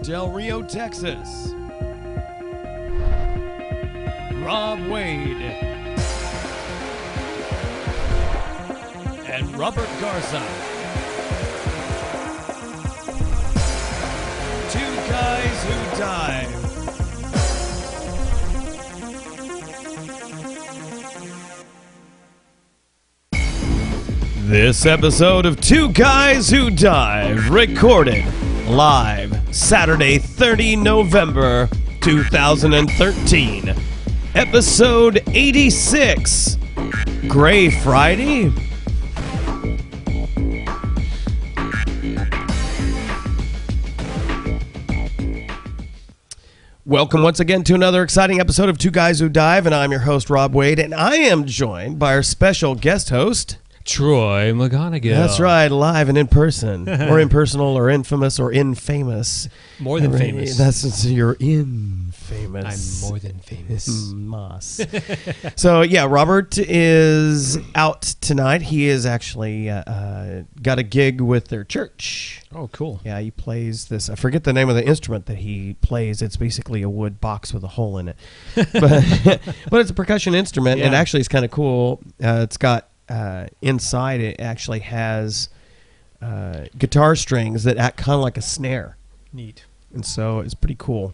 Del Rio, Texas. Rob Wade and Robert Garza. Two guys who dive. This episode of Two Guys Who Dive, recorded live Saturday, 30 November 2013. Episode 86, Gray Friday. Welcome once again to another exciting episode of Two Guys Who Dive, and I'm your host, Rob Wade, and I am joined by our special guest host, Troy McGonagill. That's right, live and in person, or impersonal, or infamous, or infamous. More than famous. That's you're infamous. I'm more than famous. Moss. So yeah, Robert is out tonight. He is actually got a gig with their church. Oh, cool. Yeah, he plays this. I forget the name of the instrument that he plays. It's basically a wood box with a hole in it, but it's a percussion instrument, Yeah. and actually it's kind of cool. It's got. Inside it actually has guitar strings that act kind of like a snare. Neat. And so it's pretty cool.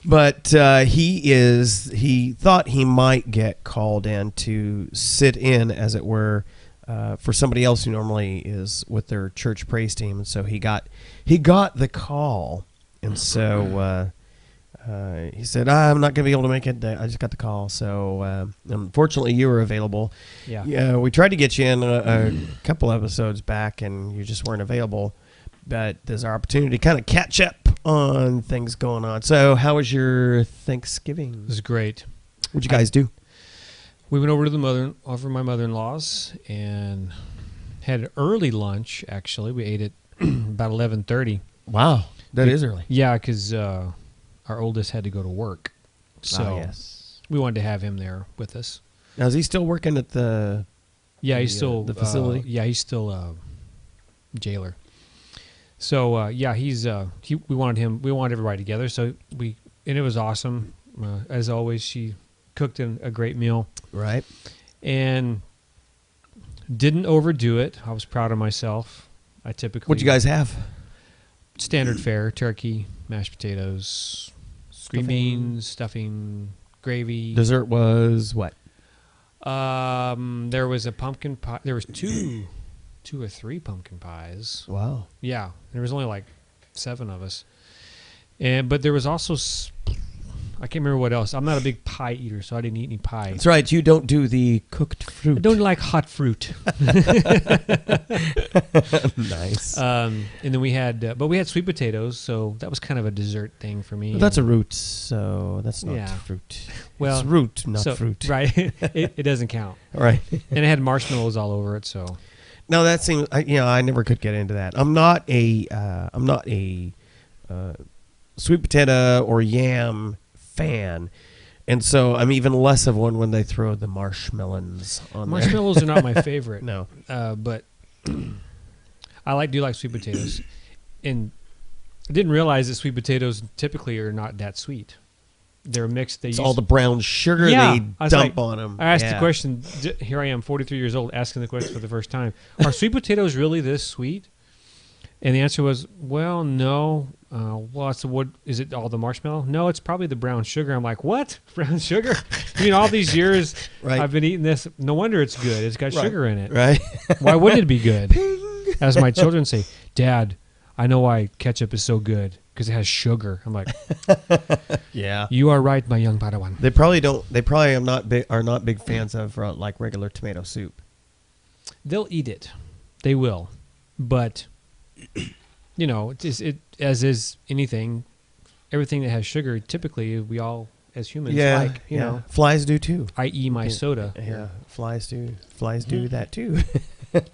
But he thought he might get called in to sit in, as it were, for somebody else who normally is with their church praise team. And so he got the call. And so he said, I'm not going to be able to make it. I just got the call. So unfortunately, you were available. Yeah. We tried to get you in a couple episodes back, and you just weren't available. But there's our opportunity to kind of catch up on things going on. So how was your Thanksgiving? It was great. What'd you guys do? We went over to my mother-in-law's and had an early lunch, actually. We ate at about 11:30. Wow, that is early. Yeah, because our oldest had to go to work. So yes. we wanted to have him there with us. Now, is he still working at the? Yeah, he's still the facility. He's still jailer. So yeah, we wanted everybody together. So and it was awesome. As always, she cooked a great meal. Right. And didn't overdo it. I was proud of myself. I typically. What'd you guys have? Standard fare: turkey, mashed potatoes, green beans, stuffing, gravy. Dessert was what? There was a pumpkin pie. There was two or three pumpkin pies. Wow. Yeah, there was only like 7 of us, but there was also I can't remember what else. I'm not a big pie eater, so I didn't eat any pie. That's right. You don't do the cooked fruit. I don't like hot fruit. Nice. And then we had sweet potatoes, so that was kind of a dessert thing for me. Well, that's a root, so that's not fruit. Well, it's root, not fruit. Right. it doesn't count. Right. And it had marshmallows all over it, so. No, that seems. I never could get into that. I'm not a sweet potato or yam fan, and so I'm even less of one when they throw the marshmallows on there. Marshmallows are not my favorite. No, but I do like sweet potatoes, and I didn't realize that sweet potatoes typically are not that sweet. They're mixed. It's all the brown sugar they dump on them. I asked the question. Here I am, 43 years old, asking the question for the first time. Are sweet potatoes really this sweet? And the answer was, well, no. What is it? All the marshmallow? No, it's probably the brown sugar. I'm like, what? Brown sugar? I mean, all these years I've been eating this. No wonder it's good. It's got sugar in it. Right? Why wouldn't it be good? As my children say, Dad, I know why ketchup is so good, because it has sugar. I'm like, yeah. You are right, my young Padawan. They probably don't. They probably are not big fans of like regular tomato soup. They'll eat it. They will, but. It as is anything, everything that has sugar. Typically, we all as humans like. You know, flies do too. I.e., my soda. Yeah, flies do. Flies do that too.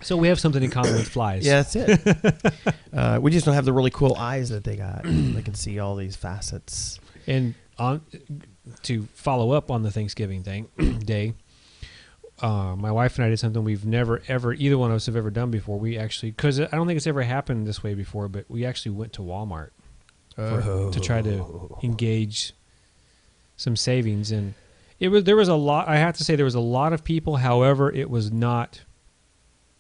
So we have something in common with flies. Yeah, that's it. We just don't have the really cool eyes that they got. They can see all these facets. And to follow up on the Thanksgiving day. My wife and I did something we've never, ever, either one of us have ever done before. We actually, because I don't think it's ever happened this way before, but we actually went to Walmart. to try to engage some savings. And there was a lot. I have to say there was a lot of people. However, it was not.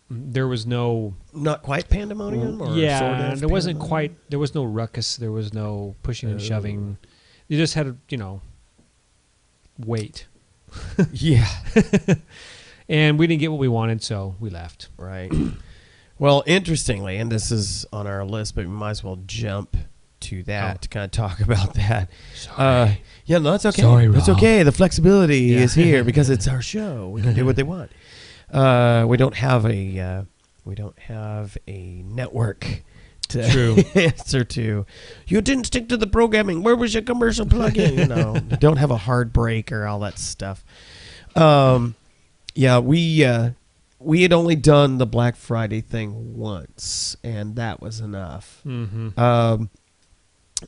There was no not quite pandemonium. Or yeah, sort of there wasn't pandemonium? quite. There was no ruckus. There was no pushing and shoving. You just had to, wait. Yeah. And we didn't get what we wanted, so we left. Right. Well, interestingly, and this is on our list, but we might as well jump to that to kind of talk about that. Sorry. Yeah, no, that's okay. Sorry, That's Rob. okay. The flexibility Yeah. is here because it's our show. We can do what they want. We don't have a network to True. answer to. You didn't stick to the programming. Where was your commercial plug-in? Don't have a hard break or all that stuff. Yeah, we had only done the Black Friday thing once, and that was enough. Mm-hmm.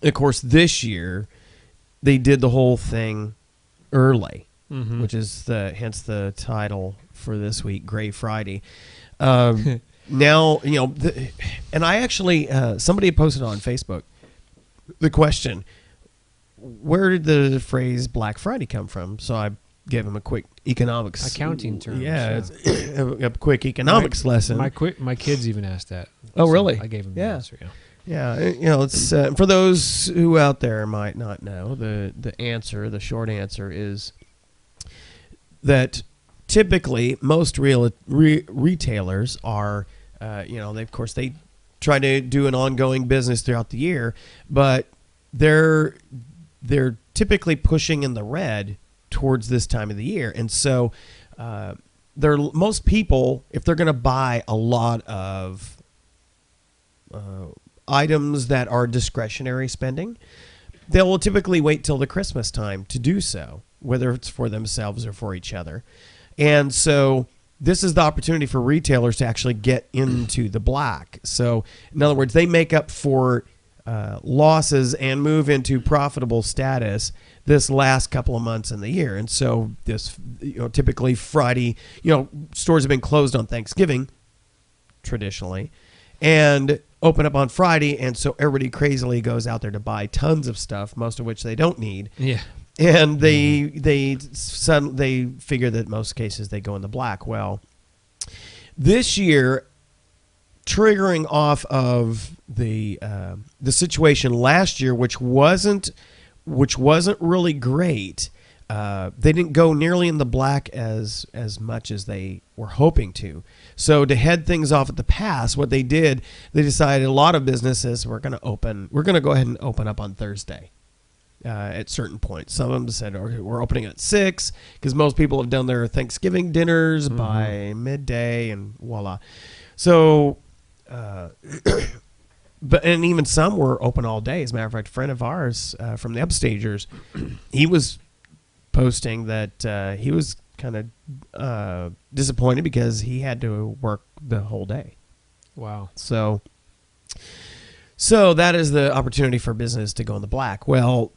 Of course, this year they did the whole thing early, Mm-hmm. which is hence the title for this week, Gray Friday. Now, and I actually somebody posted on Facebook the question, where did the phrase Black Friday come from? So I gave him a quick economics Accounting terms. Yeah, it's a quick economics lesson. My kids even asked that. Oh, So really? I gave them the Yeah. answer. Yeah. Yeah, it's for those who out there might not know, the answer, the short answer is that typically most retailers are, they try to do an ongoing business throughout the year, but they're typically pushing in the red towards this time of the year, and so most people, if they're going to buy a lot of items that are discretionary spending, they will typically wait till the Christmas time to do so, whether it's for themselves or for each other. And so this is the opportunity for retailers to actually get into the black. So in other words, they make up for losses and move into profitable status this last couple of months in the year. And so this, typically Friday, stores have been closed on Thanksgiving traditionally and open up on Friday. And so everybody crazily goes out there to buy tons of stuff, most of which they don't need. Yeah. And they figure that in most cases they go in the black. Well, this year, triggering off of the situation last year, which wasn't really great. They didn't go nearly in the black as much as they were hoping to. So to head things off at the pass, what they did, they decided a lot of businesses we're going to go ahead and open up on Thursday. At certain points, some of them said, okay, we're opening at 6 because most people have done their Thanksgiving dinners by midday, and voila. So, and even some were open all day. As a matter of fact, a friend of ours from the Upstagers, he was posting that he was kind of disappointed because he had to work the whole day. Wow. So that is the opportunity for business to go in the black. Well,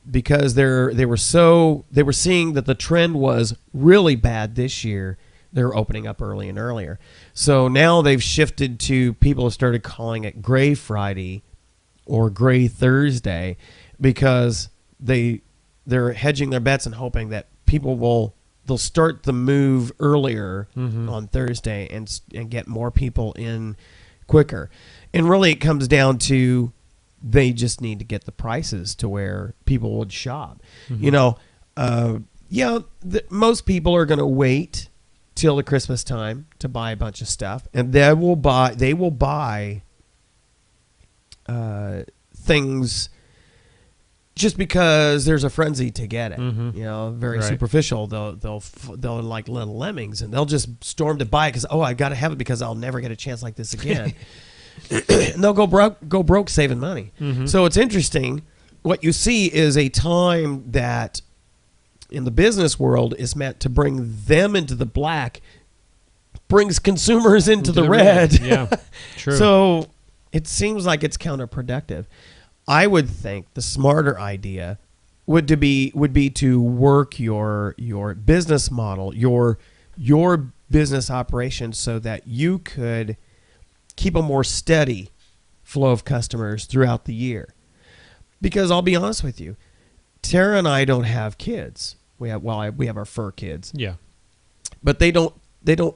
because they were seeing that the trend was really bad this year, they're opening up early and earlier. So now they've shifted to, people have started calling it Gray Friday or Gray Thursday because they're hedging their bets and hoping that people they'll start the move earlier on Thursday and get more people in quicker. And really it comes down to they just need to get the prices to where people would shop. Most people are going to wait till the Christmas time to buy a bunch of stuff, and they will buy things just because there's a frenzy to get it. Very Right. superficial. They'll like little lemmings, and they'll just storm to buy it because I got to have it because I'll never get a chance like this again. And they'll go broke saving money. So it's interesting. What you see is a time that in the business world is meant to bring them into the black, brings consumers into the red. Yeah, true. So it seems like it's counterproductive. I would think the smarter idea would be to work your business model, your business operation, so that you could keep a more steady flow of customers throughout the year. Because I'll be honest with you, Tara and I don't have kids. We have our fur kids. Yeah. But they don't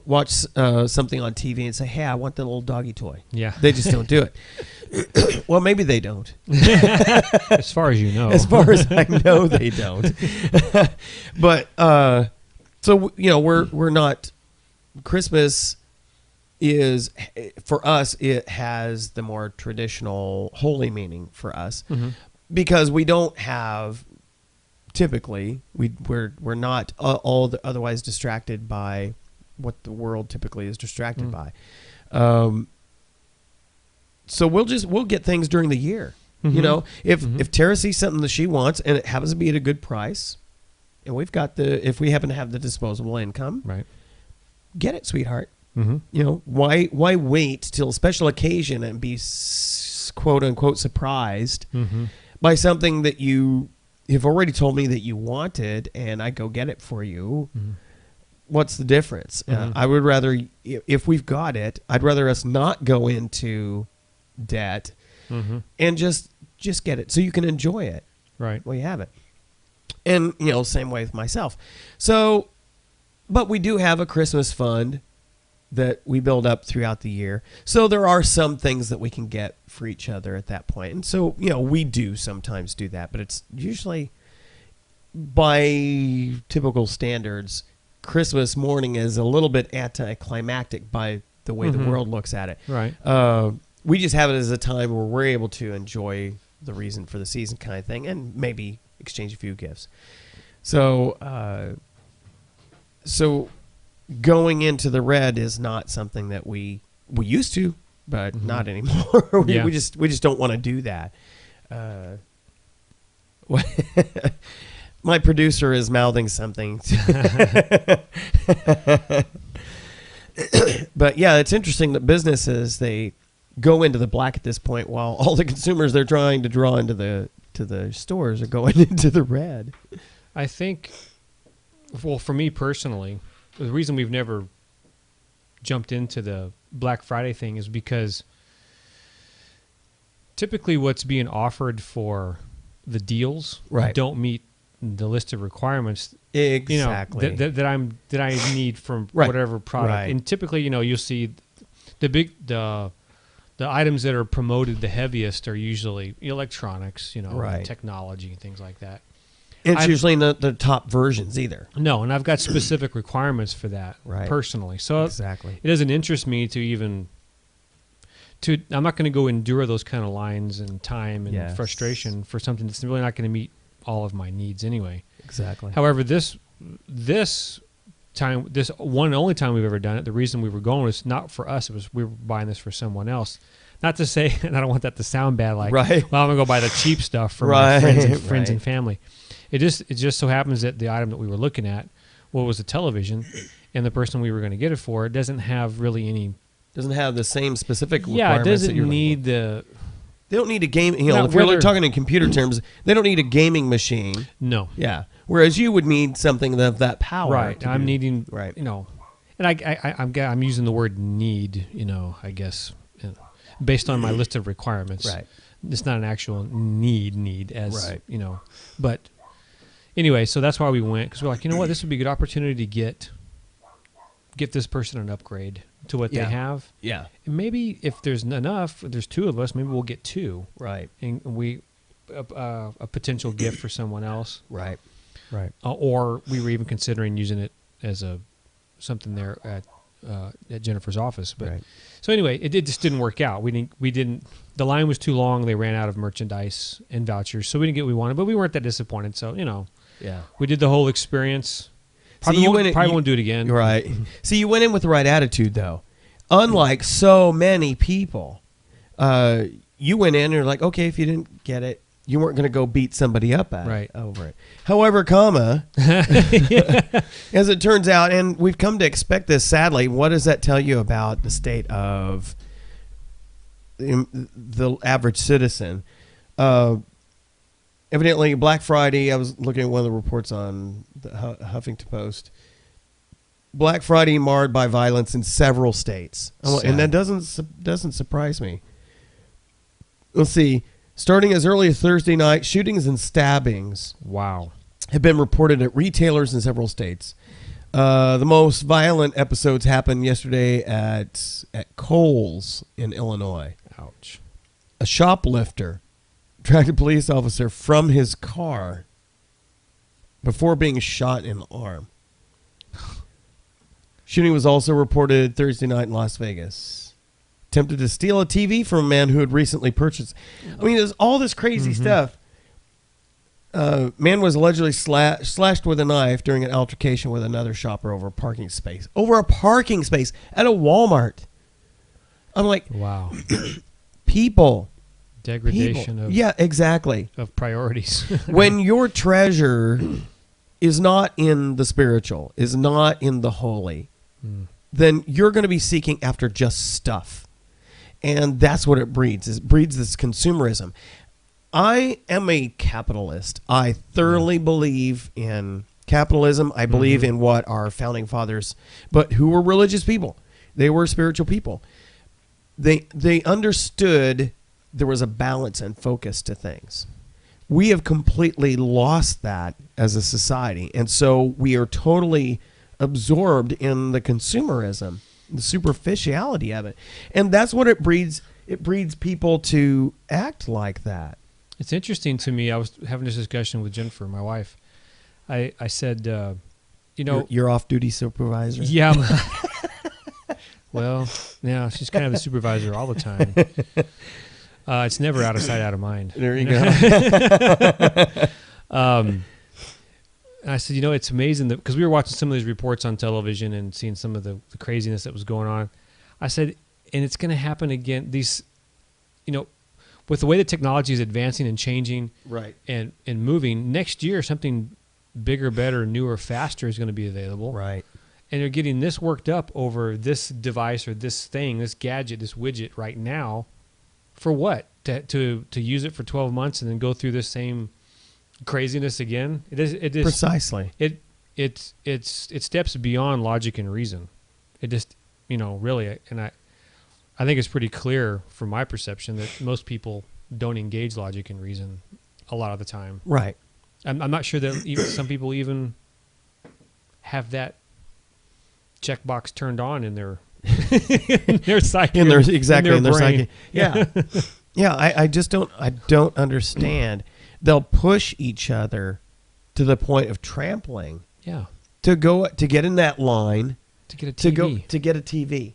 watch something on TV and say, "Hey, I want the little doggy toy." Yeah. They just don't do it. Well, maybe they don't. As far as you know. As far as I know, they don't. But so we're not. Christmas is, for us, it has the more traditional holy meaning for us, because we don't have. Typically, we're not otherwise distracted by what the world typically is distracted by. So we'll get things during the year. If Tara sees something that she wants and it happens to be at a good price, and if we happen to have the disposable income, right, get it, sweetheart. Why wait till a special occasion and be quote unquote surprised by something that you have already told me that you wanted, and I go get it for you? What's the difference? I would rather, if we've got it, I'd rather us not go into debt and just get it so you can enjoy it. Right. Well, you have it. And, same way with myself. So, but we do have a Christmas fund that we build up throughout the year. So there are some things that we can get for each other at that point. And so, we do sometimes do that, but it's usually, by typical standards, Christmas morning is a little bit anticlimactic by the way the world looks at it. Right. We just have it as a time where we're able to enjoy the reason for the season kind of thing, and maybe exchange a few gifts. So, going into the red is not something that we used to, but not anymore. we just don't want to do that. My producer is mouthing something. But yeah, it's interesting that businesses, they go into the black at this point, while all the consumers they're trying to draw into the stores are going into the red. I think, well, for me personally, the reason we've never jumped into the Black Friday thing is because typically what's being offered for the deals don't meet the list of requirements exactly that I need from whatever product. Right. And typically, you'll see the items that are promoted the heaviest are usually electronics, technology and things like that. It's usually not the top versions either. No, and I've got specific requirements for that personally. So exactly, it doesn't interest me to I'm not going to go endure those kind of lines and time and frustration for something that's really not going to meet all of my needs anyway. Exactly. However, this only time we've ever done it, the reason we were going was not for us. It was we were buying this for someone else. Not to say, and I don't want that to sound bad, like, well, I'm going to go buy the cheap stuff for my friends and family. It just so happens that the item that we were looking at, was a television, and the person we were going to get it for, it doesn't have really any... Doesn't have the same specific requirements. Yeah, it doesn't need the... They don't need a game... if we're talking in computer terms, they don't need a gaming machine. No. Yeah. Whereas you would need something of that power. Right. I'm needing... Right. And I'm using the word need, I guess, based on my list of requirements. Right. It's not an actual need as, but... Anyway, so that's why we went, because we're like, what, this would be a good opportunity to get this person an upgrade to what they have. Yeah. And maybe if there's enough, if there's two of us, maybe we'll get two. Right. And a potential gift for someone else. Right. Right. Or we were even considering using it as something there at Jennifer's office. But so anyway, it just didn't work out. We didn't. The line was too long. They ran out of merchandise and vouchers, so we didn't get what we wanted. But we weren't that disappointed. So yeah, we did the whole experience. Probably won't do it again. Right. See, you went in with the right attitude, though. Unlike so many people, you went in and you're like, okay, if you didn't get it, you weren't going to go beat somebody up over it. However, as it turns out, and we've come to expect this, sadly, what does that tell you about the state of the average citizen? Evidently, Black Friday, I was looking at one of the reports on the Huffington Post. Black Friday marred by violence in several states. And that doesn't surprise me. Let's see. Starting as early as Thursday night, shootings and stabbings Wow. have been reported at retailers in several states. The most violent episodes happened yesterday at Kohl's in Illinois. Ouch. A shoplifter dragged a police officer from his car before being shot in the arm. Shooting was also reported Thursday night in Las Vegas. Attempted to steal a TV from a man who had recently purchased. I mean, there's all this crazy stuff. Man was allegedly slashed with a knife during an altercation with another shopper over a parking space. Over a parking space at a Walmart. I'm like, wow. People. Degradation of yeah, exactly. of priorities. When your treasure is not in the spiritual, is not in the holy, then you're going to be seeking after just stuff. And that's what it breeds. It breeds this consumerism. I am a capitalist. I thoroughly believe in capitalism. I believe in what our founding fathers, but who were religious people. They were spiritual people. They understood there was a balance and focus to things. We have completely lost that as a society. And so we are totally absorbed in the consumerism, the superficiality of it. And that's what it breeds. It breeds people to act like that. It's interesting to me. I was having this discussion with Jennifer, my wife. I said, You're off-duty supervisor? Yeah. Well, yeah, she's kind of the supervisor all the time. It's never out of sight, out of mind. There you go. And I said, it's amazing because we were watching some of these reports on television and seeing some of the craziness that was going on. I said, and it's going to happen again. These, with the way the technology is advancing and changing, right, and moving, next year something bigger, better, newer, faster is going to be available. Right. And they're getting this worked up over this device or this thing, this gadget, this widget right now. For what? To use it for 12 months and then go through this same craziness again? It is precisely. It steps beyond logic and reason. It just really, and I think it's pretty clear from my perception that most people don't engage logic and reason a lot of the time. Right. I'm not sure that some people even have that checkbox turned on in their in their psyche. In their psyche. Yeah. Yeah, I just don't understand. They'll push each other to the point of trampling. Yeah. To get in that line to get a TV. To get a TV.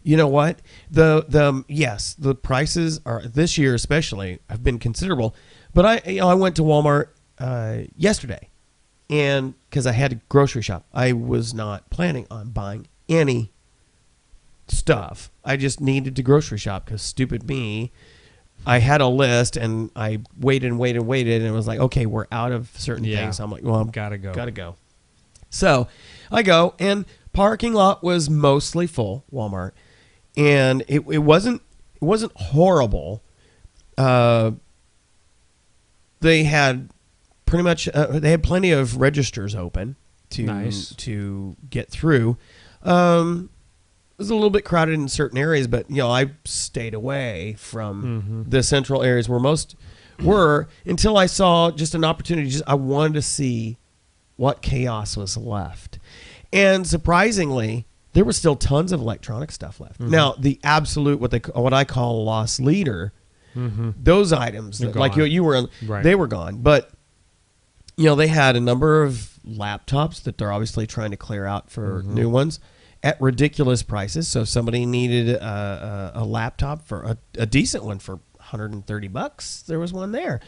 You know what? The prices are this year especially have been considerable. But I went to Walmart yesterday, and because I had to grocery shop, I was not planning on buying any stuff. I just needed to grocery shop because stupid me. I had a list and I waited and it was like, okay, we're out of certain things. I'm like, well, I'm gotta go. So I go, and parking lot was mostly full, Walmart, and it wasn't horrible. They had pretty much they had plenty of registers open to get through. It was a little bit crowded in certain areas, but I stayed away from the central areas where most were until I saw just an opportunity. I wanted to see what chaos was left, and surprisingly, there was still tons of electronic stuff left. Now, the absolute what I call lost leader, those items that, like you were, right, they were gone. But they had a number of laptops that they're obviously trying to clear out for new ones at ridiculous prices. So if somebody needed a laptop for a decent one for $130, there was one there.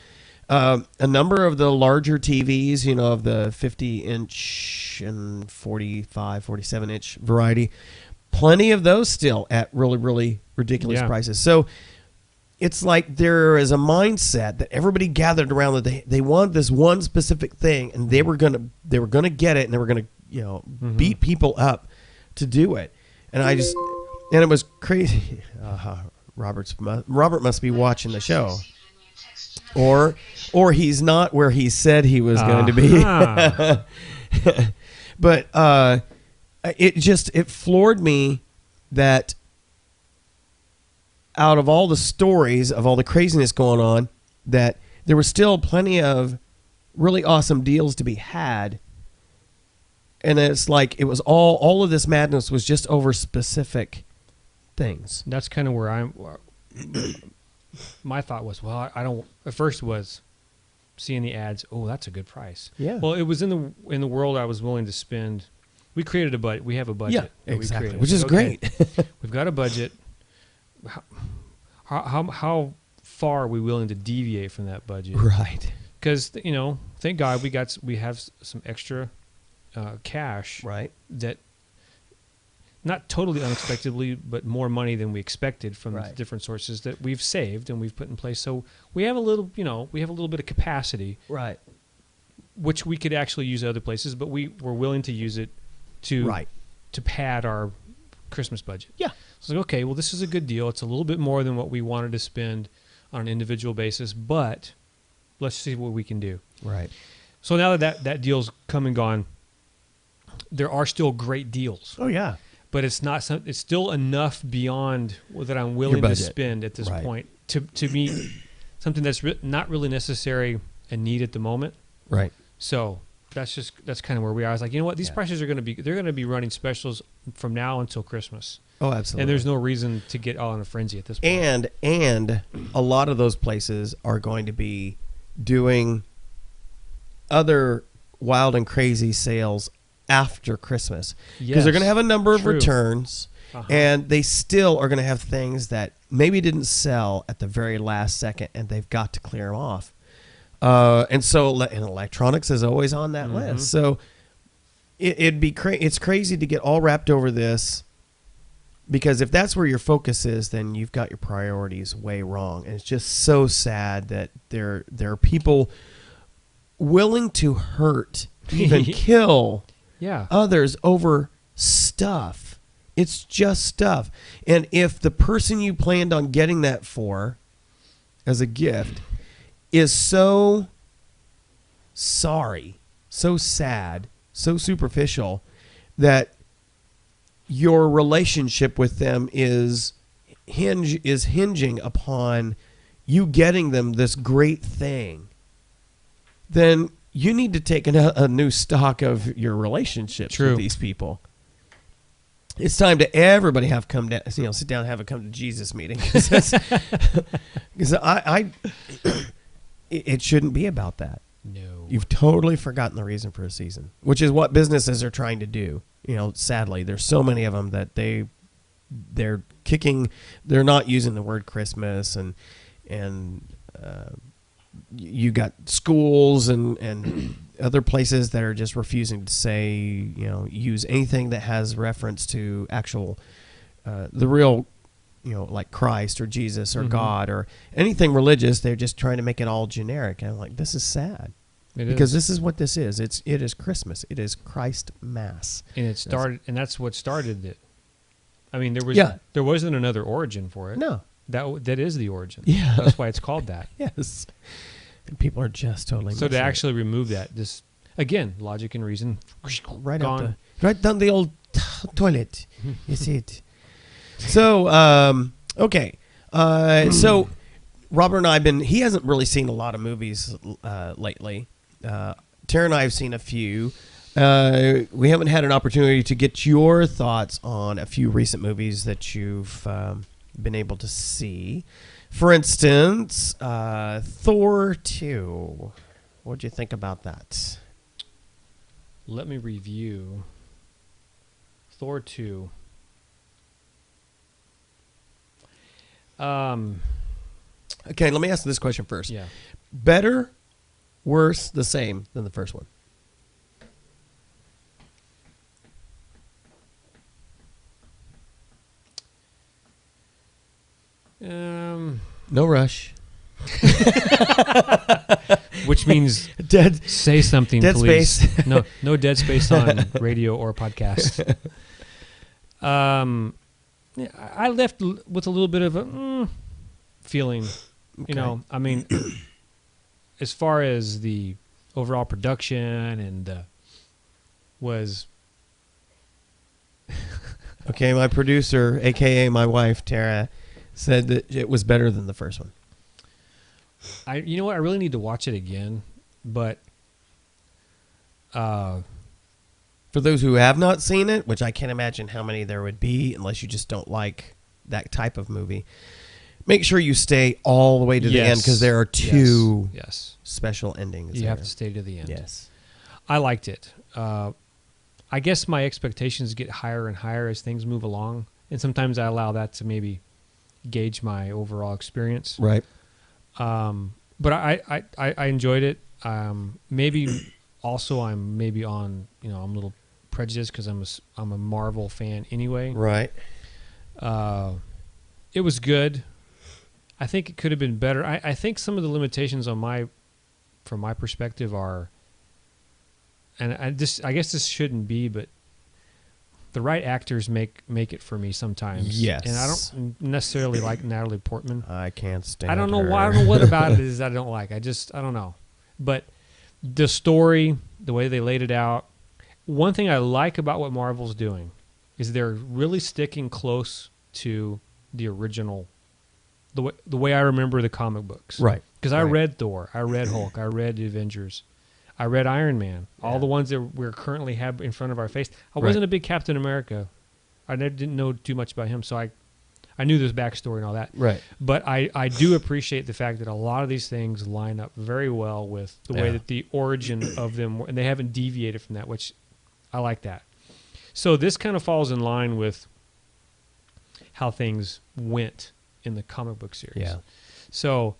A number of the larger TVs, of the 50-inch and 45, 47-inch variety, plenty of those still at really, really ridiculous prices. So it's like there is a mindset that everybody gathered around that they wanted this one specific thing, and they were gonna get it, and they were gonna beat people up to do it. And and it was crazy. Robert must be watching the show, or he's not where he said he was going to be. But it floored me that out of all the stories of all the craziness going on, that there was still plenty of really awesome deals to be had. And it's like it was all of this madness was just over specific things. That's kind of where my thought was, well, I don't, at first was seeing the ads, oh, that's a good price. Yeah. Well, it was in the world I was willing to spend. We created a budget. We have a budget. Yeah, exactly. We created. Which is great. We've got a budget. How far are we willing to deviate from that budget? Right. Because, thank God we have some extra cash. Right. That, not totally unexpectedly, but more money than we expected from Right. different sources that we've saved and we've put in place. So we have a little bit of capacity, Right. which we could actually use other places, but we were willing to use it to pad our Christmas budget. Yeah. So like, okay, well, this is a good deal. It's a little bit more than what we wanted to spend on an individual basis, but let's see what we can do. Right. So now that deal's come and gone, there are still great deals. Oh yeah. But it's still enough beyond that I'm willing to spend at this point to meet something that's not really necessary and need at the moment. Right. So that's kind of where we are. I was like, you know what? These prices are going to be running specials from now until Christmas. Oh, absolutely. And there's no reason to get all in a frenzy at this point. And a lot of those places are going to be doing other wild and crazy sales after Christmas, because they're going to have a number of returns, and they still are going to have things that maybe didn't sell at the very last second, and they've got to clear them off. And electronics is always on that list. So it's crazy to get all wrapped over this, because if that's where your focus is, then you've got your priorities way wrong. And it's just so sad that there are people willing to hurt, even kill others over stuff. It's just stuff. And if the person you planned on getting that for as a gift is so sorry, so sad, so superficial, that your relationship with them is hinging upon you getting them this great thing, then you need to take a new stock of your relationships with these people. It's time to everybody have come down, sit down and have a come to Jesus meeting, because it shouldn't be about that. No, you've totally forgotten the reason for a season, which is what businesses are trying to do. Sadly, there's so many of them that they're not using the word Christmas, and you got schools and other places that are just refusing to say, use anything that has reference to actual, the real, like Christ or Jesus or God or anything religious. They're just trying to make it all generic. And I'm like, this is sad. Because this is what this is. It is Christmas. It is Christ Mass. And that's what started it. I mean, there wasn't another origin for it. No. That is the origin. Yeah. That's why it's called that. Yes. And people are just totally so to actually remove that, this again, logic and reason, right gone. Right down the old toilet. You see it. So okay. So Robert and he hasn't really seen a lot of movies lately. Tara and I have seen a few. We haven't had an opportunity to get your thoughts on a few recent movies that you've been able to see. For instance, Thor 2. What'd you think about that? Let me review Thor 2. Okay, let me ask this question first. Yeah. Better, worse, the same than the first one? No rush. Which means say something, dead please. Space. No dead space on radio or podcast. I left with a little bit of a feeling. Okay. I mean, as far as the overall production and was. Okay, my producer, a.k.a. my wife, Tara, said that it was better than the first one. You know what? I really need to watch it again, but for those who have not seen it, which I can't imagine how many there would be unless you just don't like that type of movie, make sure you stay all the way to the end because there are two special endings. You have to stay to the end. Yes. I liked it. I guess my expectations get higher and higher as things move along, and sometimes I allow that to maybe gauge my overall experience. Right. But I enjoyed it. Maybe also I'm maybe on, I'm a little prejudiced because I'm a Marvel fan anyway. Right. It was good. I think it could have been better. I think some of the limitations from my perspective are, and I guess this shouldn't be, but the right actors make it for me sometimes. Yes. And I don't necessarily like Natalie Portman. I can't stand I don't know her. why. I don't know what about it is I don't like. I don't know. But the story, the way they laid it out, one thing I like about what Marvel's doing is they're really sticking close to the original, the way I remember the comic books. Right. Because I read Thor, I read Hulk, I read the Avengers, I read Iron Man, all the ones that we currently have in front of our face. I wasn't a big Captain America. I didn't know too much about him, so I knew this backstory and all that. Right. But I do appreciate the fact that a lot of these things line up very well with the way that the origin of them, and they haven't deviated from that, which I like that. So this kind of falls in line with how things went in the comic book series. Yeah. So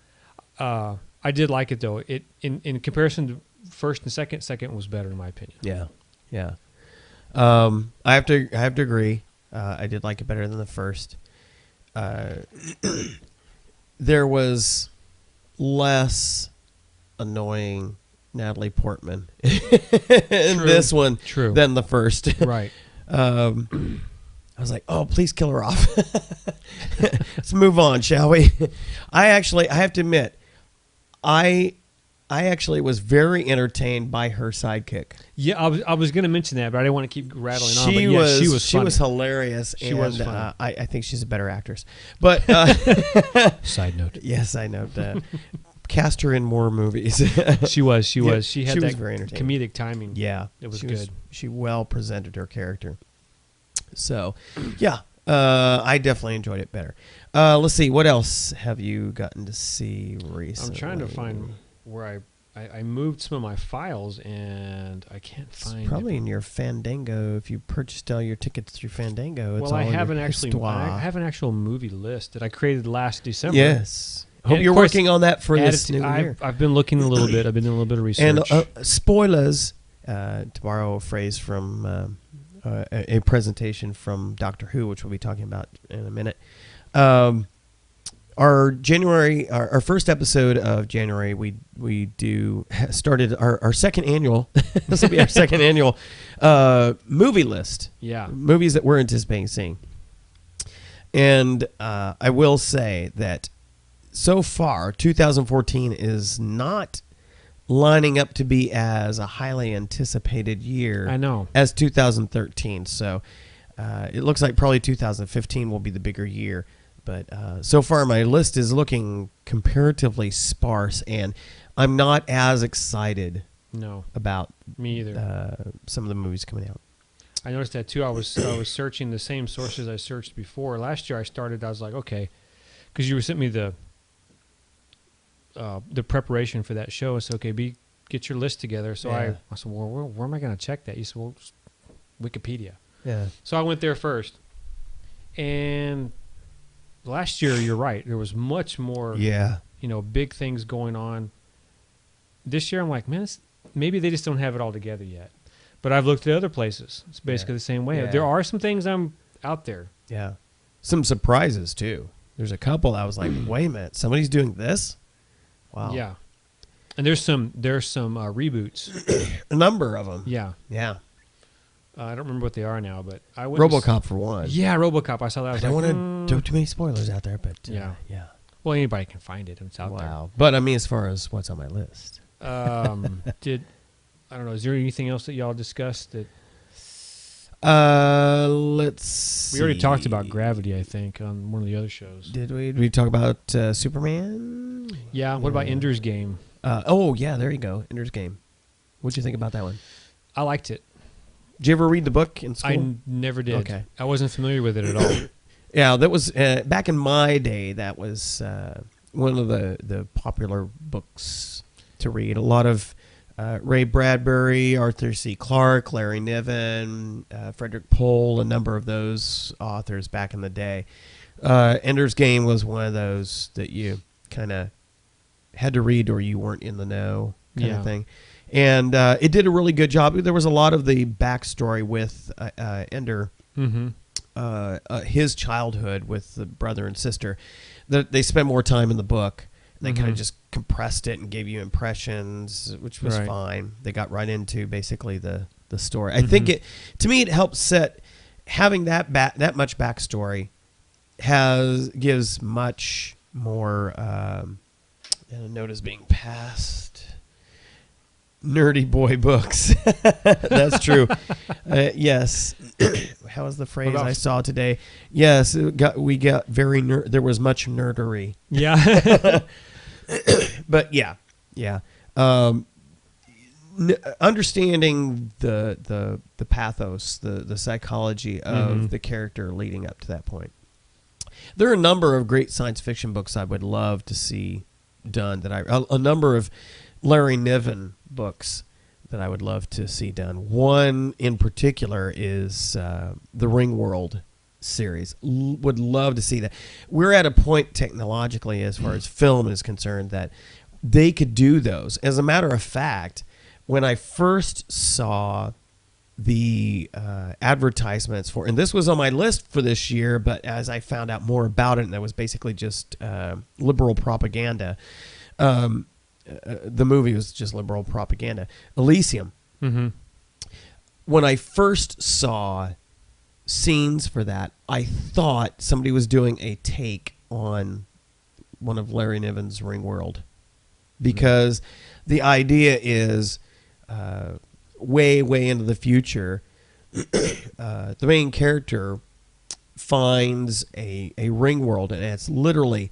I did like it, though. It in comparison to first and second was better in my opinion. Yeah. Yeah. I have to agree. I did like it better than the first. There was less annoying Natalie Portman in this one than the first. Right. I was like, oh, please kill her off. Let's move on, shall we? I have to admit, I actually was very entertained by her sidekick. Yeah, I was going to mention that, but I didn't want to keep rattling on. But she was hilarious. She was funny. I think she's a better actress. But side note. Yes, I know. Cast her in more movies. She was. She had was that very entertaining. comedic timing. Yeah, it was good. She well presented her character. So, yeah, I definitely enjoyed it better. Let's see, what else have you gotten to see recently? I'm trying to find where I moved some of my files and I can't find. It's probably in your Fandango. If you purchased all your tickets through Fandango, it's well, all I have an actual movie list that I created last December. Yes. Hope you're working on that for this new year. I've been looking a little bit. I've been doing a little bit of research. And spoilers, to borrow a phrase from a presentation from Doctor Who, which we'll be talking about in a minute. Our first episode of January, we started our second annual. This will be our second annual movie list. Yeah, movies that we're anticipating seeing. And I will say that so far, 2014 is not lining up to be as a highly anticipated year. I know. As 2013. So it looks like probably 2015 will be the bigger year. But so far, my list is looking comparatively sparse, and I'm not as excited about me either. Some of the movies coming out. I noticed that too. I was searching the same sources I searched before. Last year I was like, okay, because you sent me the preparation for that show. I said, okay, get your list together. So I said, well, where am I going to check that? You said, well, Wikipedia. Yeah. So I went there first. And last year, you're right. There was much more, big things going on. This year, I'm like, man, maybe they just don't have it all together yet. But I've looked at other places. It's basically the same way. Yeah. There are some things I'm out there. Yeah. Some surprises, too. There's a couple I was like, wait a minute, somebody's doing this? Wow. Yeah. And there's some reboots. A number of them. Yeah. Yeah. I don't remember what they are now, but I went RoboCop for one. Yeah, RoboCop. I saw that. I don't want to throw too many spoilers out there, but yeah. Well, anybody can find it. It's out there. Wow. But I mean, as far as what's on my list, I don't know. Is there anything else that y'all discussed that? Let's see. We already talked about Gravity, I think, on one of the other shows. Did we? Did we talk about Superman? Yeah. What about Ender's Game? Oh, yeah, there you go. Ender's Game. What'd you think about that one? I liked it. Did you ever read the book in school? I never did. Okay. I wasn't familiar with it at all. Yeah, that was back in my day. That was one of the popular books to read. A lot of Ray Bradbury, Arthur C. Clarke, Larry Niven, Frederick Pohl, a number of those authors back in the day. Ender's Game was one of those that you kind of had to read or you weren't in the know kind of thing. And it did a really good job. There was a lot of the backstory with Ender, his childhood with the brother and sister. They spent more time in the book. And they kind of just compressed it and gave you impressions, which was fine. They got right into basically the story. I think to me, it helps set having that much backstory gives much more. And a note is being passed. Nerdy boy books. That's true. Yes. How was the phrase I saw today? Yes, we got very there was much nerdery. Yeah. But yeah. Understanding the pathos, the psychology of the character leading up to that point. There are a number of great science fiction books I would love to see done. A number of Larry Niven books that I would love to see done. One in particular is the Ringworld series. Would love to see that. We're at a point technologically, as far as film is concerned, that they could do those. As a matter of fact, when I first saw the advertisements for, and this was on my list for this year, but as I found out more about it, and that was basically just liberal propaganda. The movie was just liberal propaganda. Elysium. When I first saw scenes for that, I thought somebody was doing a take on one of Larry Niven's Ringworld, because the idea is way into the future. The main character finds a Ringworld, and it's literally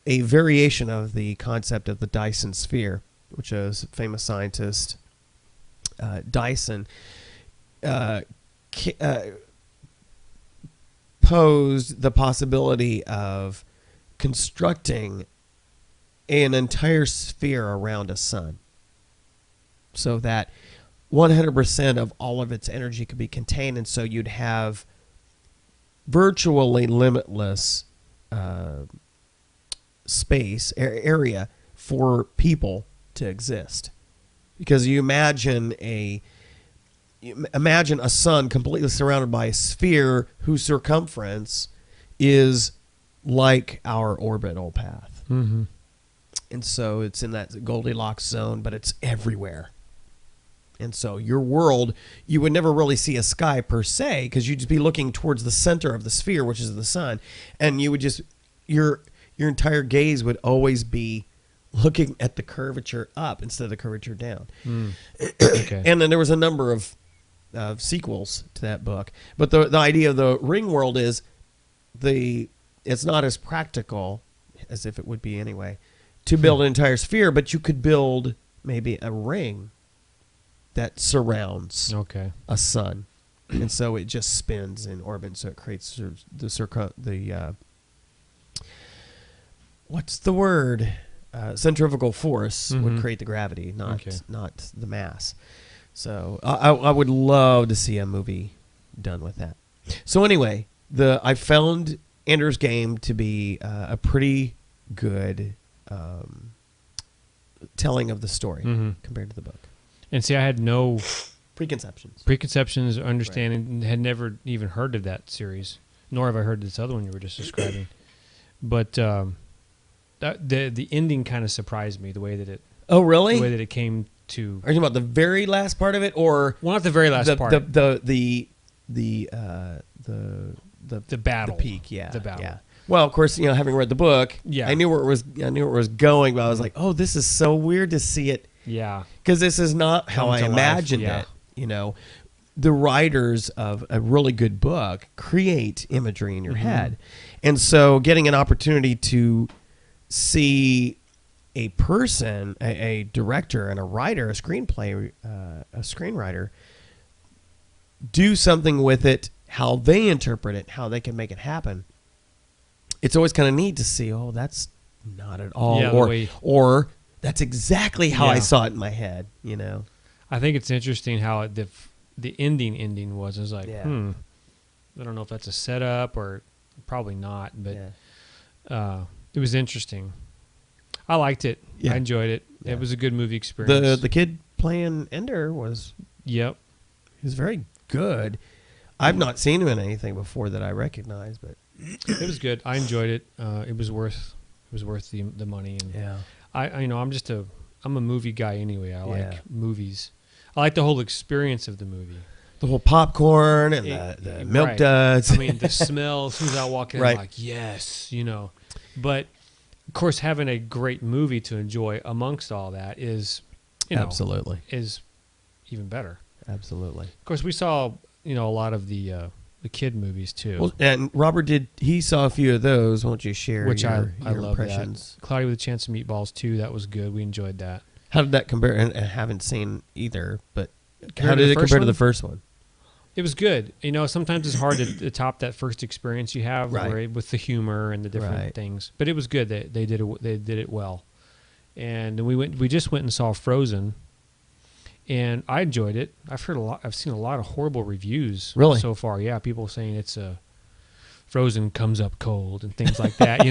a variation of the concept of the Dyson sphere, which is famous scientist Dyson posed the possibility of constructing an entire sphere around a sun, so that 100% of all of its energy could be contained, and so you'd have virtually limitless space area for people to exist. Because you imagine a sun completely surrounded by a sphere whose circumference is like our orbital path. And so it's in that Goldilocks zone, but it's everywhere. And so your world, you would never really see a sky per se, because you'd just be looking towards the center of the sphere, which is the sun, and you would just your entire gaze would always be looking at the curvature up instead of the curvature down. Okay. And then there was a number of sequels to that book, but the idea of the Ringworld is it's not as practical as if it would be anyway to build an entire sphere, but you could build maybe a ring that surrounds a sun, and so it just spins in orbit, so it creates the what's the word? Centrifugal force would create the gravity, not the mass. So I would love to see a movie done with that. So anyway, I found Ender's Game to be a pretty good telling of the story compared to the book. And see, I had no preconceptions, understanding, had never even heard of that series, nor have I heard this other one you were just describing. But the ending kind of surprised me, the way that it. Oh, really? The way that it came to. Are you talking about the very last part of it, or well, not the very last part? The battle, the peak, yeah, the battle. Yeah. Well, of course, having read the book, I knew where it was going, but I was like, oh, this is so weird to see it. Yeah. Because this is not how I imagined it. the writers of a really good book create imagery in your head. And so getting an opportunity to see a person, a director and a writer, a screenwriter, do something with it, how they interpret it, how they can make it happen. It's always kind of neat to see, oh, that's not at all, or that's exactly how I saw it in my head, you know. I think it's interesting how the ending was. It was like, I don't know if that's a setup or probably not, but it was interesting. I liked it. Yeah. I enjoyed it. Yeah. It was a good movie experience. The kid playing Ender was he was very good. I've not seen him in anything before that I recognize, but it was good. I enjoyed it. It was worth the money. And I'm a movie guy anyway. I like movies. I like the whole experience of the movie. The whole popcorn and the milk duds. I mean, the smell. As soon as I walk in, I'm like, yes, you know. But of course, having a great movie to enjoy amongst all that is, absolutely, is even better. Absolutely. Of course, we saw a lot of the kid movies too. Well, and Robert he saw a few of those. Won't you share? Your love impressions? That. Cloudy with a Chance of Meatballs 2. That was good. We enjoyed that. How did that compare? And I haven't seen either, but how did it compare to the first one? It was good. Sometimes it's hard to top that first experience you have with the humor and the different things. But it was good. They did it well. And we just went and saw Frozen, and I enjoyed it. I've seen a lot of horrible reviews so far. Yeah, people saying it's Frozen comes up cold and things like that.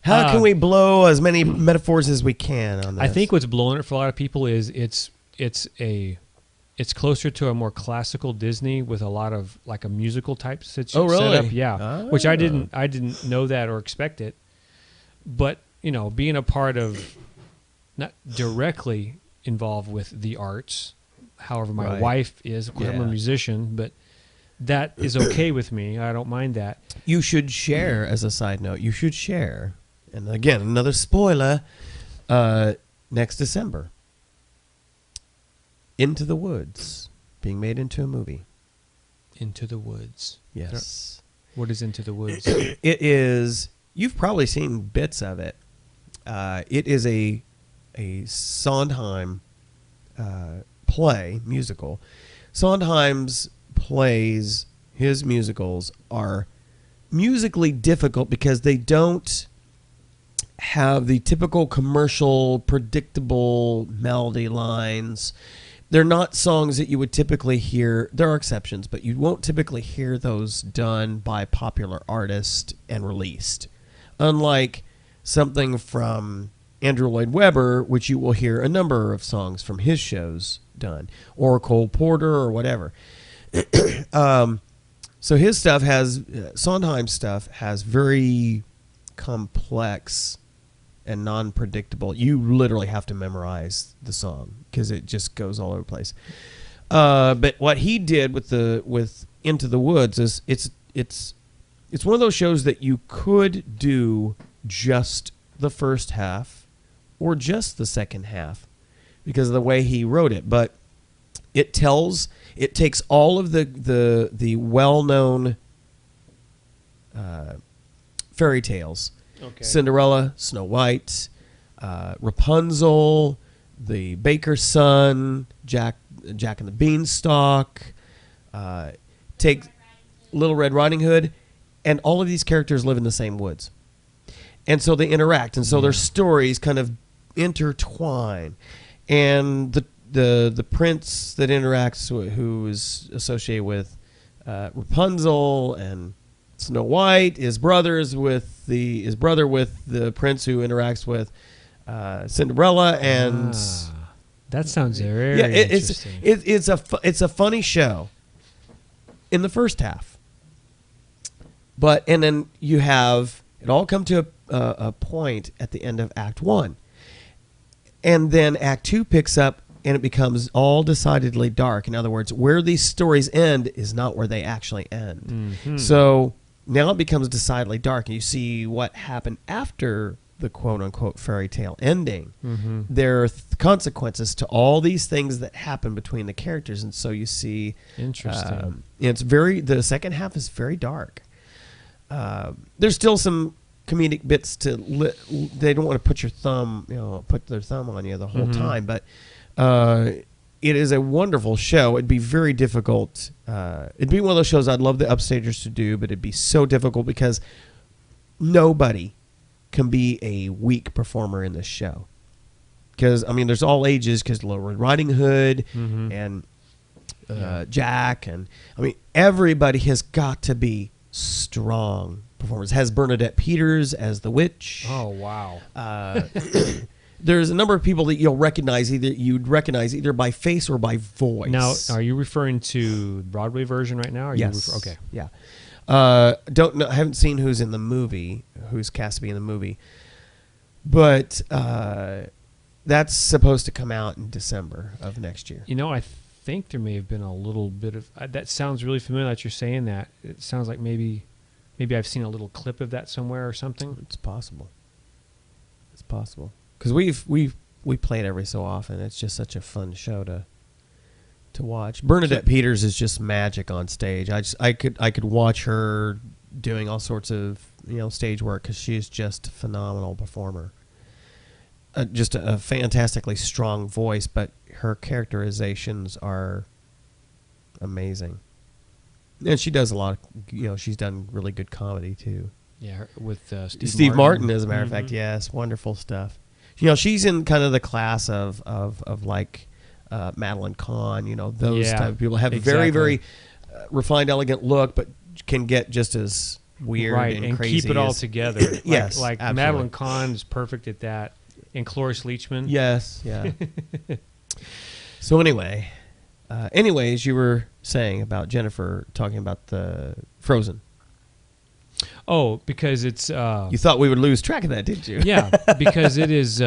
How can we blow as many metaphors as we can on this? I think what's blowing it for a lot of people is it's closer to a more classical Disney with a lot of like a musical type setup. Yeah, which I didn't know that or expect it. But being a part of, not directly involved with the arts, however my wife is. Of course, I'm a musician, but that is okay with me. I don't mind that. You should share, as a side note. You should share. And again, another spoiler, next December, Into the Woods, being made into a movie. Into the Woods. Yes. What is Into the Woods? It is, you've probably seen bits of it. It is a Sondheim musical. Sondheim's plays, his musicals, are musically difficult because they don't have the typical commercial, predictable melody lines. They're not songs that you would typically hear. There are exceptions, but you won't typically hear those done by popular artists and released. Unlike something from Andrew Lloyd Webber, which you will hear a number of songs from his shows done, or Cole Porter or whatever. So his stuff Sondheim stuff has very complex and non-predictable. You literally have to memorize the song because it just goes all over the place. But what he did with Into the Woods is it's one of those shows that you could do just the first half or just the second half because of the way he wrote it. But it takes all of the well-known fairy tales. Okay. Cinderella, Snow White, Rapunzel, the baker's son, Jack and the Beanstalk, take Little Red Riding Hood, and all of these characters live in the same woods. And so they interact, and so their stories kind of intertwine. And the prince that interacts, who is associated with Rapunzel and Snow White, is brother with the prince who interacts with Cinderella, and that sounds very interesting. It's a funny show in the first half, and then you have it all come to a point at the end of Act 1, and then Act 2 picks up and it becomes all decidedly dark. In other words, where these stories end is not where they actually end. Mm-hmm. So now it becomes decidedly dark, and you see what happened after the quote-unquote fairy tale ending. Mm-hmm. There are consequences to all these things that happen between the characters, and so you see. Interesting. The second half is very dark. There's still some comedic bits they don't want to put their thumb on you the whole Mm-hmm. time, but it is a wonderful show. It'd be very difficult. It'd be one of those shows I'd love the upstagers to do, but it'd be so difficult because nobody can be a weak performer in this show. Because, I mean, there's all ages, because Little Red Riding Hood Mm-hmm. and Jack, and I mean, everybody has got to be strong performers. Has Bernadette Peters as the witch. Oh, wow. There's a number of people that you'd recognize either by face or by voice. Now, are you referring to the Broadway version right now? Yes. Okay. Yeah. Don't know. I haven't seen who's in the movie, who's cast to be in the movie, but that's supposed to come out in December of next year. You know, I think there may have been a little bit of that. Sounds really familiar that you're saying that. It sounds like maybe I've seen a little clip of that somewhere or something. It's possible. It's possible because we play it every so often. It's just such a fun show to watch. Bernadette Peters is just magic on stage. I could watch her doing all sorts of stage work because she is just a phenomenal performer. Just a fantastically strong voice, but her characterizations are amazing. And she does a lot of, she's done really good comedy too. Yeah, with Steve Martin, as a matter of Mm-hmm. fact, yes, wonderful stuff. She's in kind of the class of like Madeline Kahn, those Yeah, type of people have a exactly. very, very refined, elegant look, but can get just as weird right, and and crazy keep it all as- together. Yes, like absolutely. Madeline Kahn is perfect at that, and Cloris Leachman. Yes, yeah. So anyways, you were saying about Jennifer talking about the Frozen. Oh, because it's You thought we would lose track of that, didn't you? yeah, because it is.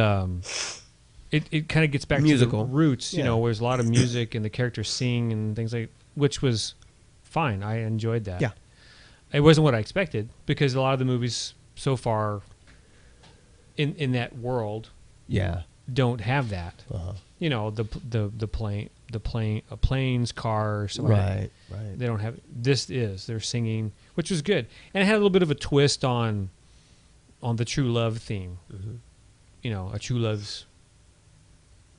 It kind of gets back Musical. to the roots, Yeah. where there's a lot of music and the characters sing and things like, which was fine. I enjoyed that. Yeah. It wasn't what I expected because a lot of the movies so far in that world Yeah. don't have that. Uh-huh. The planes, cars, something like that. Right. They don't have they're singing, which was good, and it had a little bit of a twist on the true love theme. Mm-hmm. A true love's.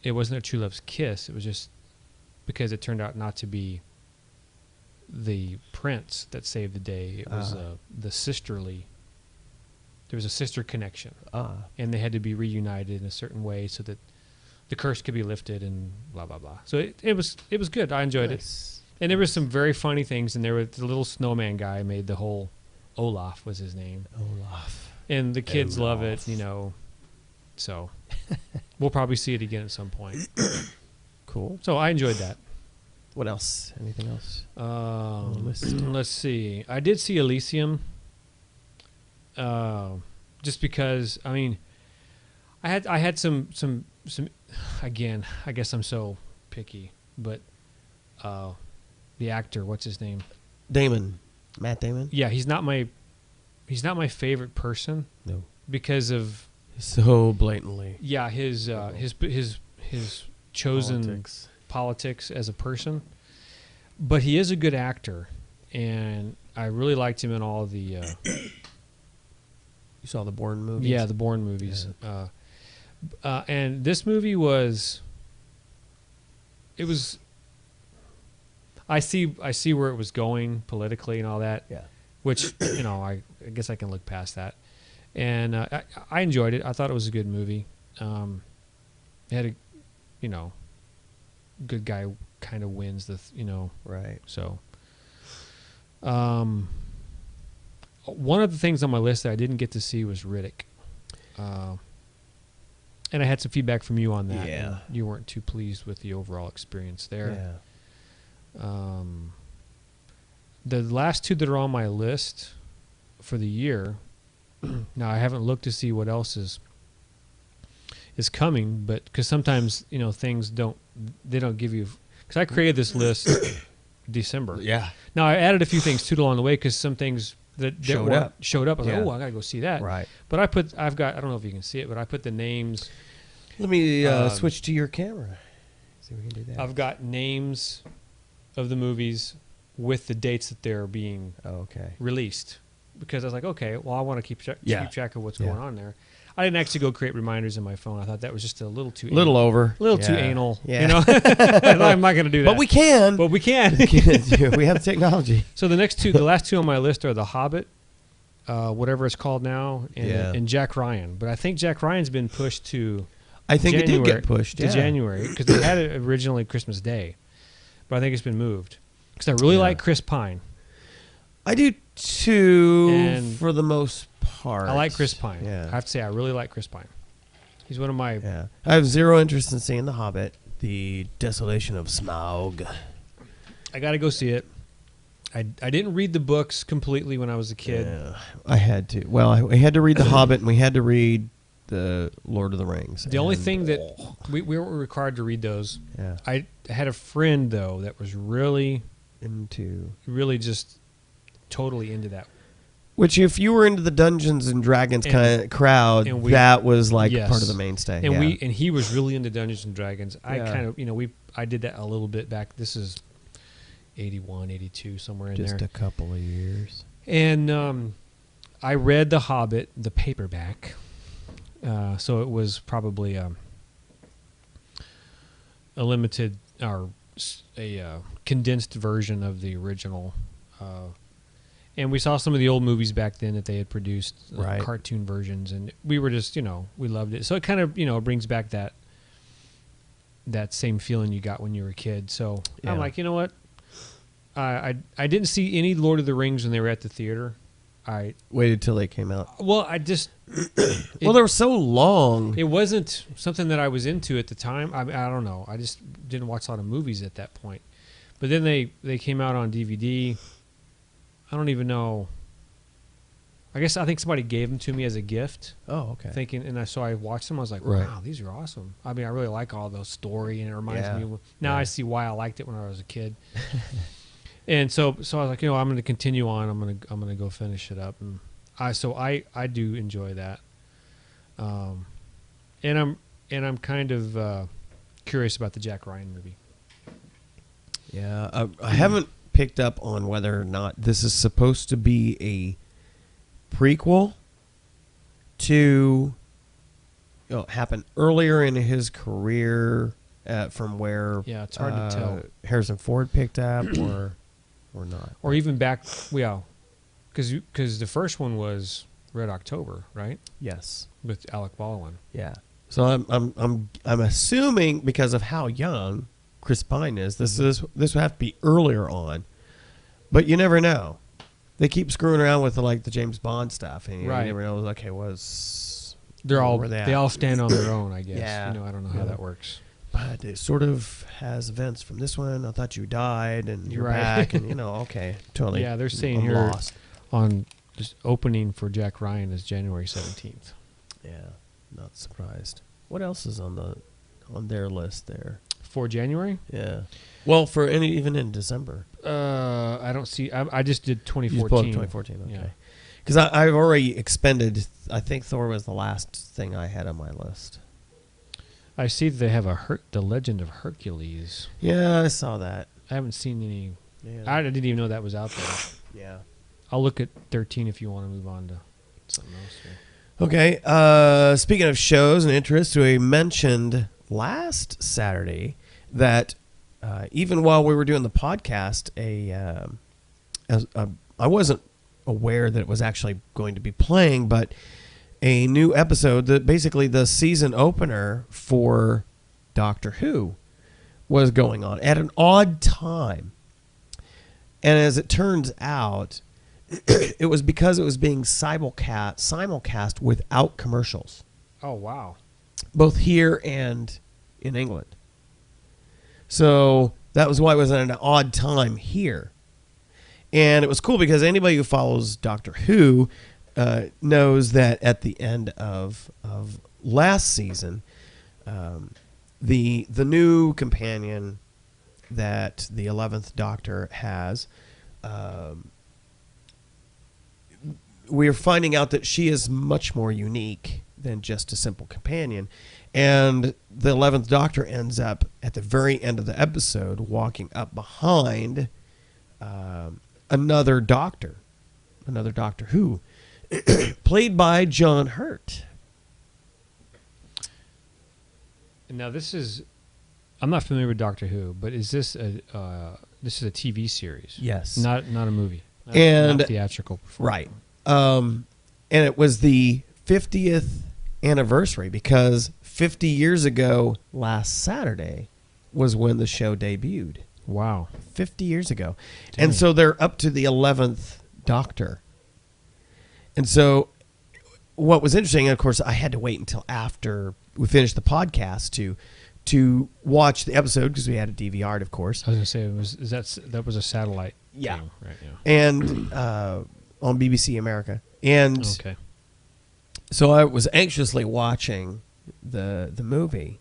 It wasn't a true love's kiss. It was just because it turned out not to be the prince that saved the day. It was the sisterly. There was a sister connection, and they had to be reunited in a certain way so that the curse could be lifted and blah blah blah. So it was good. I enjoyed it. And there were some very funny things, and there was the little snowman guy made the whole Olaf was his name. Olaf. And the kids love it, Olaf. So we'll probably see it again at some point. Cool. So I enjoyed that. What else? Anything else? Let's see. I did see Elysium. Just because, I mean, I had some again, I guess I'm so picky, but the actor, what's his name? Matt Damon? Yeah, he's not my favorite person. No. Because of So blatantly. yeah, his chosen politics as a person. But he is a good actor, and I really liked him in all the You saw the Bourne movies? the Bourne movies. And this movie was I see where it was going politically and all that. Yeah. Which, I guess I can look past that. And I enjoyed it. I thought it was a good movie. It had a, good guy kind of wins the, Right. so. One of the things on my list that I didn't get to see was Riddick. And I had some feedback from you on that. Yeah. And you weren't too pleased with the overall experience there. Yeah. The last two that are on my list for the year, now I haven't looked to see what else is coming, but because sometimes things don't give you. Because I created this list December. Yeah. Now I added a few things too along the way because some things that showed were- up. Showed up. I was Yeah. like, oh, I gotta go see that. Right. But I've got. I don't know if you can see it, but I put the names. Let me switch to your camera. See if we can do that. I've got names of the movies with the dates that they're being Okay. released, because I was like, okay, well, I want to keep track of what's Yeah. going on there. I didn't actually go create reminders in my phone. I thought that was just a little too Little over. too Yeah. anal. Yeah. You know, I'm not going to do that. But we can. But we can. We have technology. So the last two on my list are The Hobbit, whatever it's called now, and Jack Ryan. But I think Jack Ryan's been pushed to I think it did January- get pushed. to Yeah. January, because they had it originally Christmas Day, but I think it's been moved because I really like Chris Pine. I do too, And for the most part. I like Chris Pine. Yeah. I have to say I really like Chris Pine. He's one of my. Yeah. I have zero interest in seeing The Hobbit, The Desolation of Smaug. I got to go see it. I didn't read the books completely when I was a kid. Yeah, I had to. Well, I had to read The Hobbit, and we had to read The Lord of the Rings. The only thing that we weren't required to read those. Yeah. I had a friend though that was really just totally into that. Which, if you were into the Dungeons and Dragons kind of crowd, that was like yes. part of the mainstay. And he was really into Dungeons and Dragons. I Yeah. kind of I did that a little bit back. This is 81, 82, somewhere in Just there. a couple of years. And I read The Hobbit, the paperback. So it was probably a limited or a condensed version of the original. And we saw some of the old movies back then that they had produced, Right. cartoon versions, and we were just, we loved it. So it kind of, brings back that same feeling you got when you were a kid. So Yeah. I'm like, you know what? I didn't see any Lord of the Rings when they were at the theater. I Waited till they came out. I just Well, they were so long. it wasn't something that I was into at the time. I don't know. I just didn't watch a lot of movies at that point. But then they came out on DVD. I don't even know. I think somebody gave them to me as a gift. Oh, okay. So I watched them. I was like, Right. wow, these are awesome. I mean, I really like all those story, and it reminds Yeah. me of, now I see why I liked it when I was a kid. And so I was like, I'm going to continue on. I'm going to go finish it up. And I do enjoy that. And I'm kind of curious about the Jack Ryan movie. Yeah, I haven't picked up on whether or not this is supposed to be a prequel to happen earlier in his career from where It's hard to tell. Harrison Ford picked up or not. Or even back, because the first one was Red October, right? Yes. With Alec Baldwin. Yeah. So I'm assuming, because of how young Chris Pine is, this would have to be earlier on, but you never know. They keep screwing around with the James Bond stuff, and you never know. Okay, they at? all stand on their own, I guess. Yeah. I don't know how that works. But it sort of has events from this one. I thought you died, and you're Right. back, and okay, totally. Yeah, they're saying I'm here lost. on just opening for Jack Ryan is January 17th. Yeah, not surprised. What else is on their list there? For January? Yeah. Well, even in December. I don't see. I just did You 2014. just pulled up 2014, okay. Yeah. Because I've already expended. I think Thor was the last thing I had on my list. I see that they have the Legend of Hercules. Yeah, I saw that. I haven't seen any. Yeah. I didn't even know that was out there. Yeah. I'll look at 13 if you want to move on to something else. Here. Okay. Speaking of shows and interests, we mentioned last Saturday that even while we were doing the podcast, I wasn't aware that it was actually going to be playing, but a new episode, that basically the season opener for Doctor Who, was going on at an odd time. And as it turns out, it was because it was being simulcast without commercials, Oh, wow. both here and in England. So that was why it was at an odd time here. And it was cool because anybody who follows Doctor Who knows that at the end of last season, the new companion that the 11th Doctor has we're finding out that she is much more unique than just a simple companion. And the 11th Doctor ends up at the very end of the episode walking up behind another Doctor Who, played by John Hurt. Now this is, I'm not familiar with Doctor Who, but is this a TV series? Yes, not a movie, not theatrical performance. Right. And it was the 50th anniversary, because 50 years ago last Saturday was when the show debuted. Wow. 50 years ago. Dang. And so they're up to the 11th Doctor. And so what was interesting, and of course I had to wait until after we finished the podcast to watch the episode, because we had a DVR'd, of course. I was going to say, that was a satellite Yeah. thing, right? Yeah. And on BBC America. And Okay. so I was anxiously watching the movie,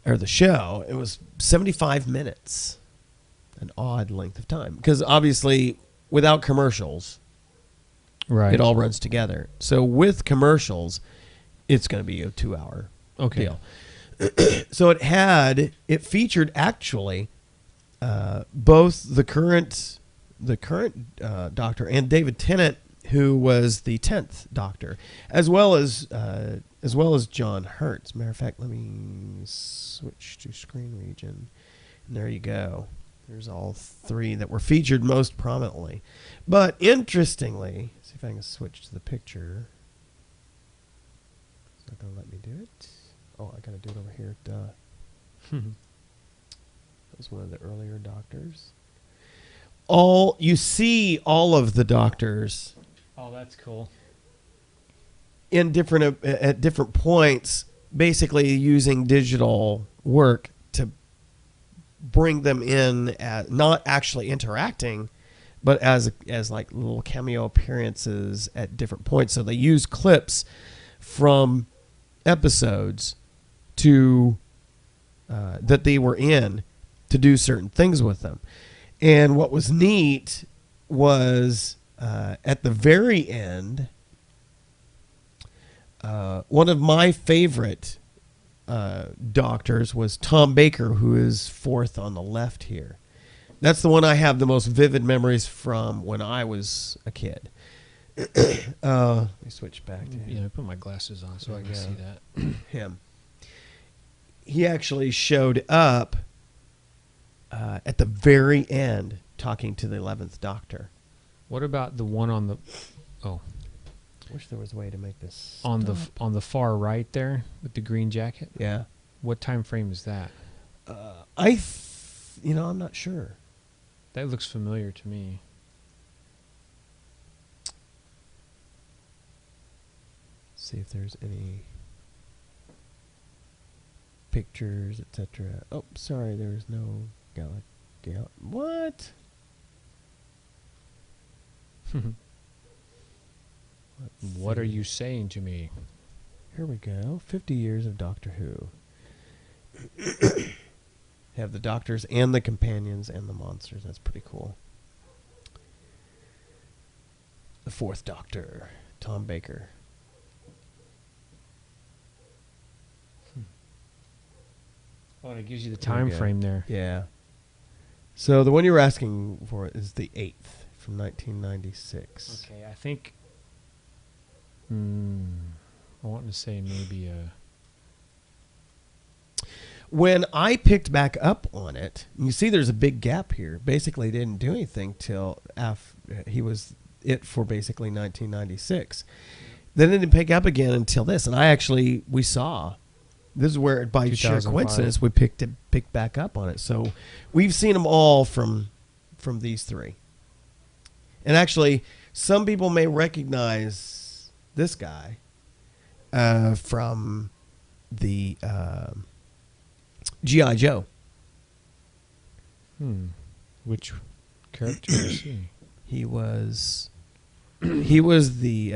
or the show. It was 75 minutes, an odd length of time, because obviously without commercials, Right. it all runs together. So with commercials, it's going to be a 2-hour deal. So it featured actually both the current Doctor and David Tennant, who was the 10th Doctor, as well as John Hurt. As a matter of fact, let me switch to screen region, and there you go. There's all three that were featured most prominently. But interestingly, see if I can switch to the picture. It's not going to let me do it. Oh, I got to do it over here. Duh. That was one of the earlier Doctors. You see all of the Doctors. Oh, that's cool. In at different points, basically using digital work to bring them in, not actually interacting, but as like little cameo appearances at different points. So they use clips from episodes that they were in to do certain things with them. And what was neat was at the very end, one of my favorite Doctors was Tom Baker, who is fourth on the left here. That's the one I have the most vivid memories from when I was a kid. Let me switch back to him. Yeah, I put my glasses on so I can see that. Him. He actually showed up at the very end talking to the 11th Doctor. What about the one on the... Oh. Wish there was a way to make this on the far right there with the green jacket? Yeah. What time frame is that? I'm not sure. That looks familiar to me. See if there's any pictures, etc. Oh, sorry, there's no what? What are you saying to me? Here we go. 50 years of Doctor Who. Have the Doctors and the companions and the monsters. That's pretty cool. The fourth Doctor, Tom Baker. Oh, and it gives you the time frame there. Yeah. So the one you were asking for is the 8th from 1996. Okay, I think... I want to say maybe When I picked back up on it, you see there's a big gap here. Basically, they didn't do anything till he was it for basically 1996. Then it didn't pick up again until this. And we saw, this is where by sheer coincidence we picked back up on it. So we've seen them all from these three. And actually, some people may recognize this guy from the G.I. Joe. Which character is he? He was the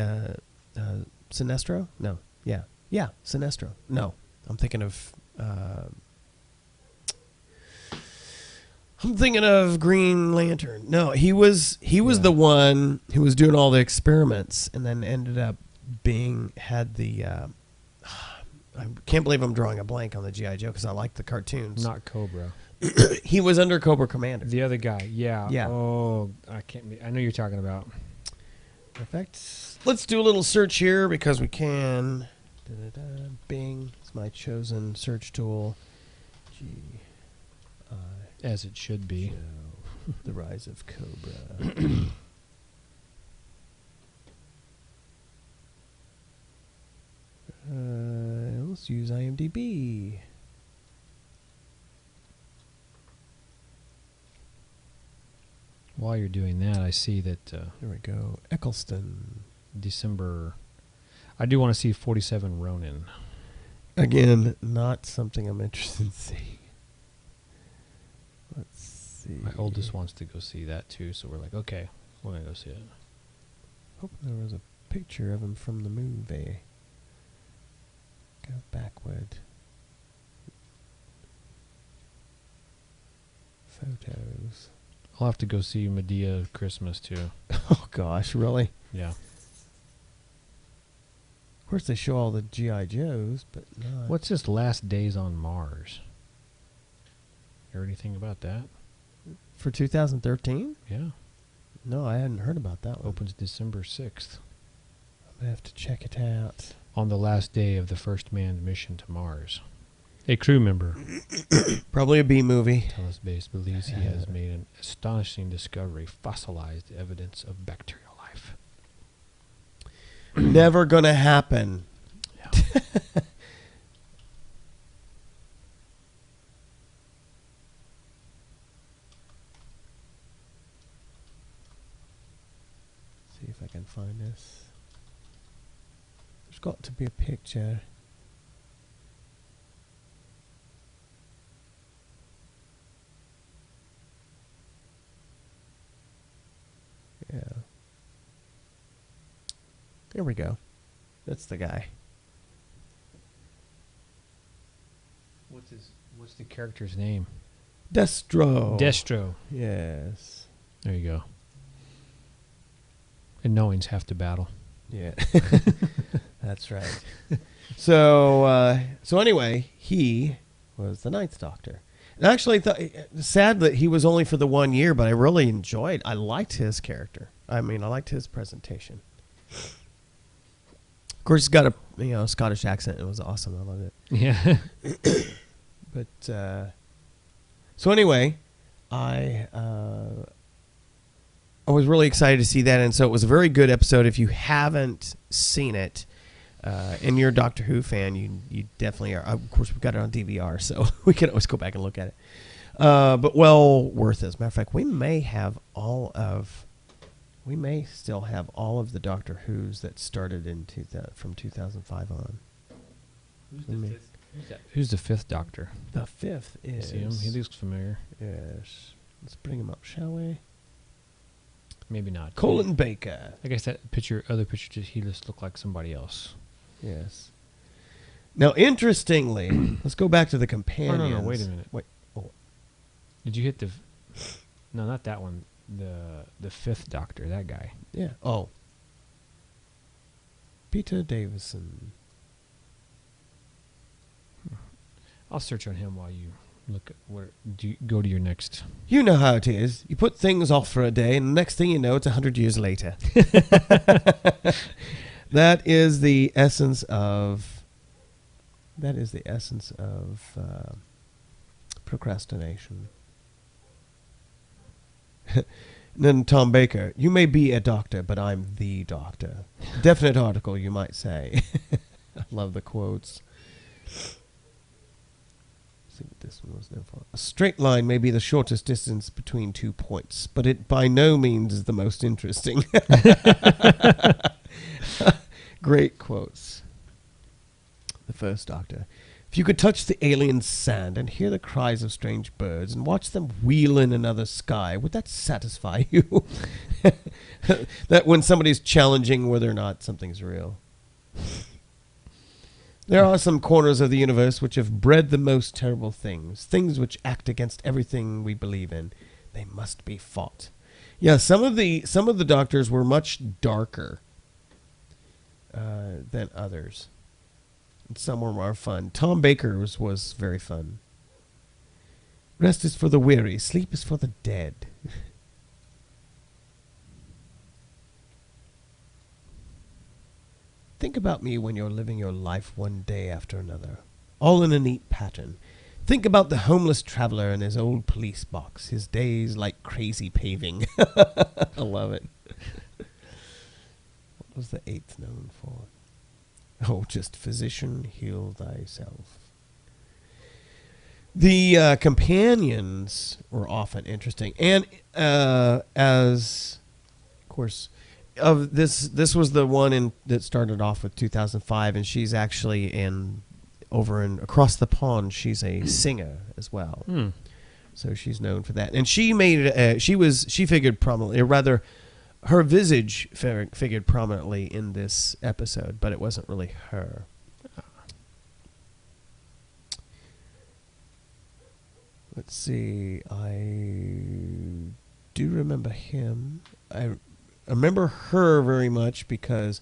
Sinestro? No. Yeah, Sinestro. No, I'm thinking of I'm thinking of Green Lantern. No, he was the one who was doing all the experiments, and then ended up had the. I can't believe I'm drawing a blank on the G.I. Joe because I like the cartoons. Not Cobra. He was under Cobra Commander. The other guy, yeah. Yeah. Oh, I know you're talking about. In fact, let's do a little search here because we can. Da-da-da, Bing. It's my chosen search tool. G.I. As it should be. Joe, the Rise of Cobra. Let's use IMDb. While you're doing that, I see that There we go. Eccleston. December. I do want to see 47 Ronin. Again, not something I'm interested in seeing. Let's see. My oldest wants to go see that too, so we're like, okay, we're gonna go see it. Hope there was a picture of him from the movie. Go backward. Photos. I'll have to go see Medea Christmas too. Oh gosh, really? Yeah. Of course, they show all the G.I. Joes, but not. What's this Last Days on Mars? You heard anything about that? For 2013? Yeah. No, I hadn't heard about that one. Opens December 6th. I'm gonna have to check it out. On the last day of the first manned mission to Mars. A crew member, Probably a B movie. Talos Base, believes he has made an astonishing discovery, fossilized evidence of bacterial life. Never gonna happen. Yeah. See if I can find this. There's got to be a picture. Yeah. There we go. That's the guy. What's the character's name? Destro. Destro. Yes. There you go. And knowing's half the battle. Yeah. That's right. So anyway, he was the Ninth Doctor. And I actually thought, sad that he was only for the 1 year, but I really enjoyed. I liked his character. I mean, I liked his presentation. Of course, he's got a Scottish accent. It was awesome. I loved it. Yeah. But so anyway, I was really excited to see that, and so it was a very good episode. If you haven't seen it, and you're a Doctor Who fan, you definitely are. Of course, we've got it on DVR, so we can always go back and look at it. But well worth it. As a matter of fact, we may still have all of the Doctor Who's that started in from 2005 on. Who's the fifth Doctor? The fifth is. See him? He looks familiar. Yes. Let's bring him up, shall we? Maybe not. Colin Baker. I guess that other picture, he just looked like somebody else. Yes. Now, interestingly, let's go back to the companions. Oh, no, wait a minute. Wait. Oh. Did you hit the... No, not that one. The fifth Doctor, that guy. Yeah. Oh. Peter Davison. I'll search on him while you look at go to your next. You know how it is. You put things off for a day, and the next thing you know, it's 100 years later. That is the essence of procrastination. And then Tom Baker, you may be a doctor, but I'm the doctor. Definite article, you might say. I love the quotes. See what this one was there for. A straight line may be the shortest distance between 2 points, but it by no means is the most interesting. Great quotes. The first Doctor. If you could touch the alien sand and hear the cries of strange birds and watch them wheel in another sky, would that satisfy you? That when somebody's challenging whether or not something's real. There are some corners of the universe which have bred the most terrible things which act against everything we believe in. They must be fought. Yeah, some of the doctors were much darker than others. And some were more fun. Tom Baker's was very fun. Rest is for the weary. Sleep is for the dead. Think about me when you're living your life one day after another, all in a neat pattern. Think about the homeless traveler in his old police box, his days like crazy paving. I love it. What was the 8th known for? Oh, just physician, heal thyself. The companions were often interesting. And as, of course, of this was the one that started off with 2005, and she's actually across the pond. She's a singer as well, so she's known for that. And she figured prominently, or rather, her visage figured prominently in this episode, but it wasn't really her. Let's see. I do remember him. I remember her very much because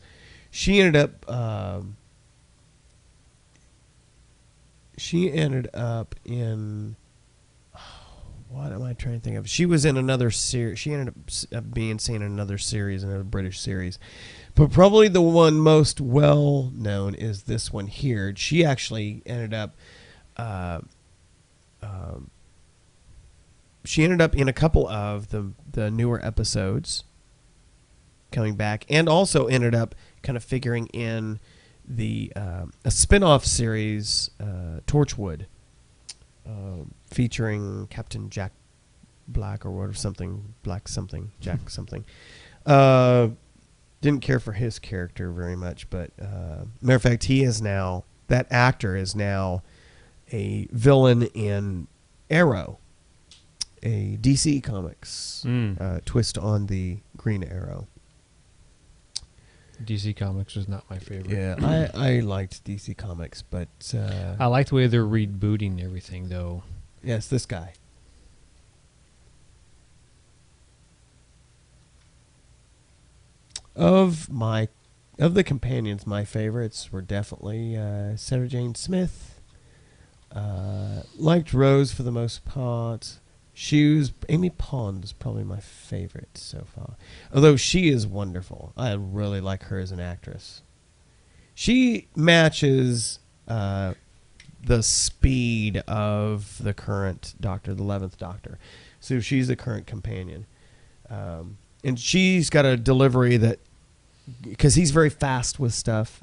she ended up in what am I trying to think of? She was in another series. She ended up being seen in another series, another British series. But probably the one most well known is this one here. She actually ended up in a couple of the newer episodes coming back, and also ended up kind of figuring in the a spin-off series, Torchwood, featuring Captain Jack Black or whatever, Jack something. Didn't care for his character very much, but matter of fact, that actor is now a villain in Arrow, a DC Comics twist on the Green Arrow. DC Comics was not my favorite. Yeah, I liked DC Comics, but I like the way they're rebooting everything, though. Yes, this guy. Of the companions, my favorites were definitely Sarah Jane Smith. Liked Rose for the most part. Amy Pond is probably my favorite so far. Although she is wonderful. I really like her as an actress. She matches the speed of the current Doctor, the 11th Doctor. So she's the current companion. And she's got a delivery that, because he's very fast with stuff,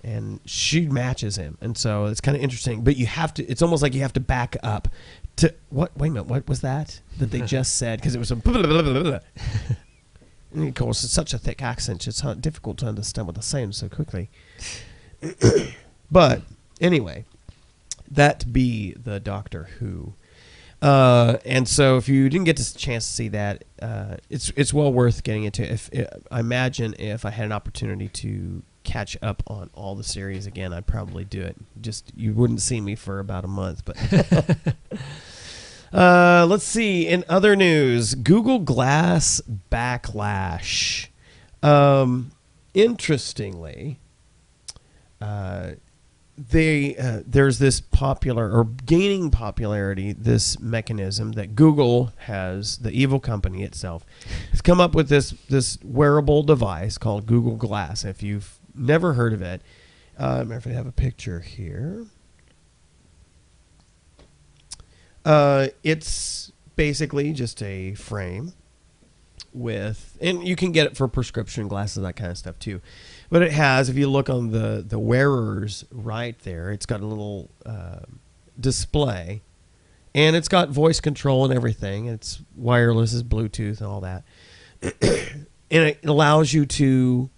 and she matches him. And so it's kind of interesting. But it's almost like you have to back up to wait a minute, what was that they just said? Because it was a and of course it's such a thick accent, it's difficult to understand what they're saying so quickly. But anyway, that be the Doctor Who. And so if you didn't get a chance to see that, it's well worth getting into. I imagine if I had an opportunity to catch up on all the series again, I'd probably do it. Just you wouldn't see me for about a month, but let's see. In other news, Google Glass backlash. Interestingly, there's this popular or gaining popularity, this mechanism that Google has, the evil company itself, has come up with this wearable device called Google Glass. If you've never heard of it, if I have a picture here, it's basically just a frame and you can get it for prescription glasses, that kind of stuff too. But it has, if you look on the wearers right there, it's got a little display, and it's got voice control and everything. It's wireless, it's Bluetooth and all that. And it allows you to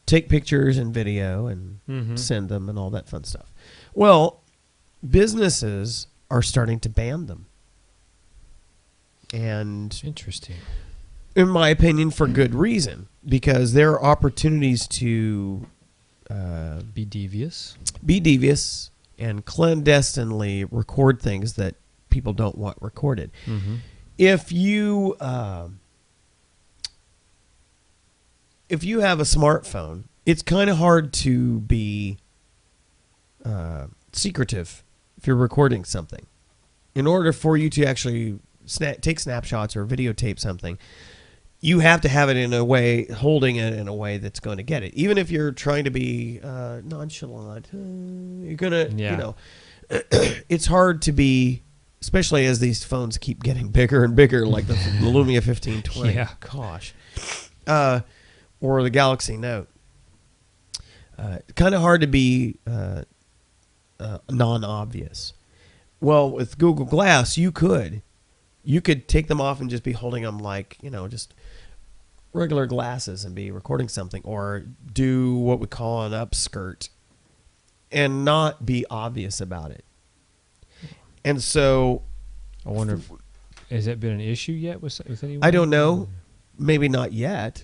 take pictures and video and send them and all that fun stuff. Well, businesses are starting to ban them. And interesting. In my opinion, for good reason, because there are opportunities to Be devious. And clandestinely record things that people don't want recorded. Mm-hmm. If you have a smartphone, it's kind of hard to be secretive if you're recording something. In order for you to actually take snapshots or videotape something, you have to have it in a way, holding it in a way that's going to get it. Even if you're trying to be nonchalant, you're going to, you know, it's hard to be, especially as these phones keep getting bigger and bigger, like the Lumia 1520. Yeah. Gosh. Or the Galaxy Note. Kind of hard to be non-obvious. Well, with Google Glass, you could take them off and just be holding them like, you know, just regular glasses and be recording something, or do what we call an upskirt and not be obvious about it. And so I wonder if has that been an issue yet with anyone? I don't know. Maybe not yet.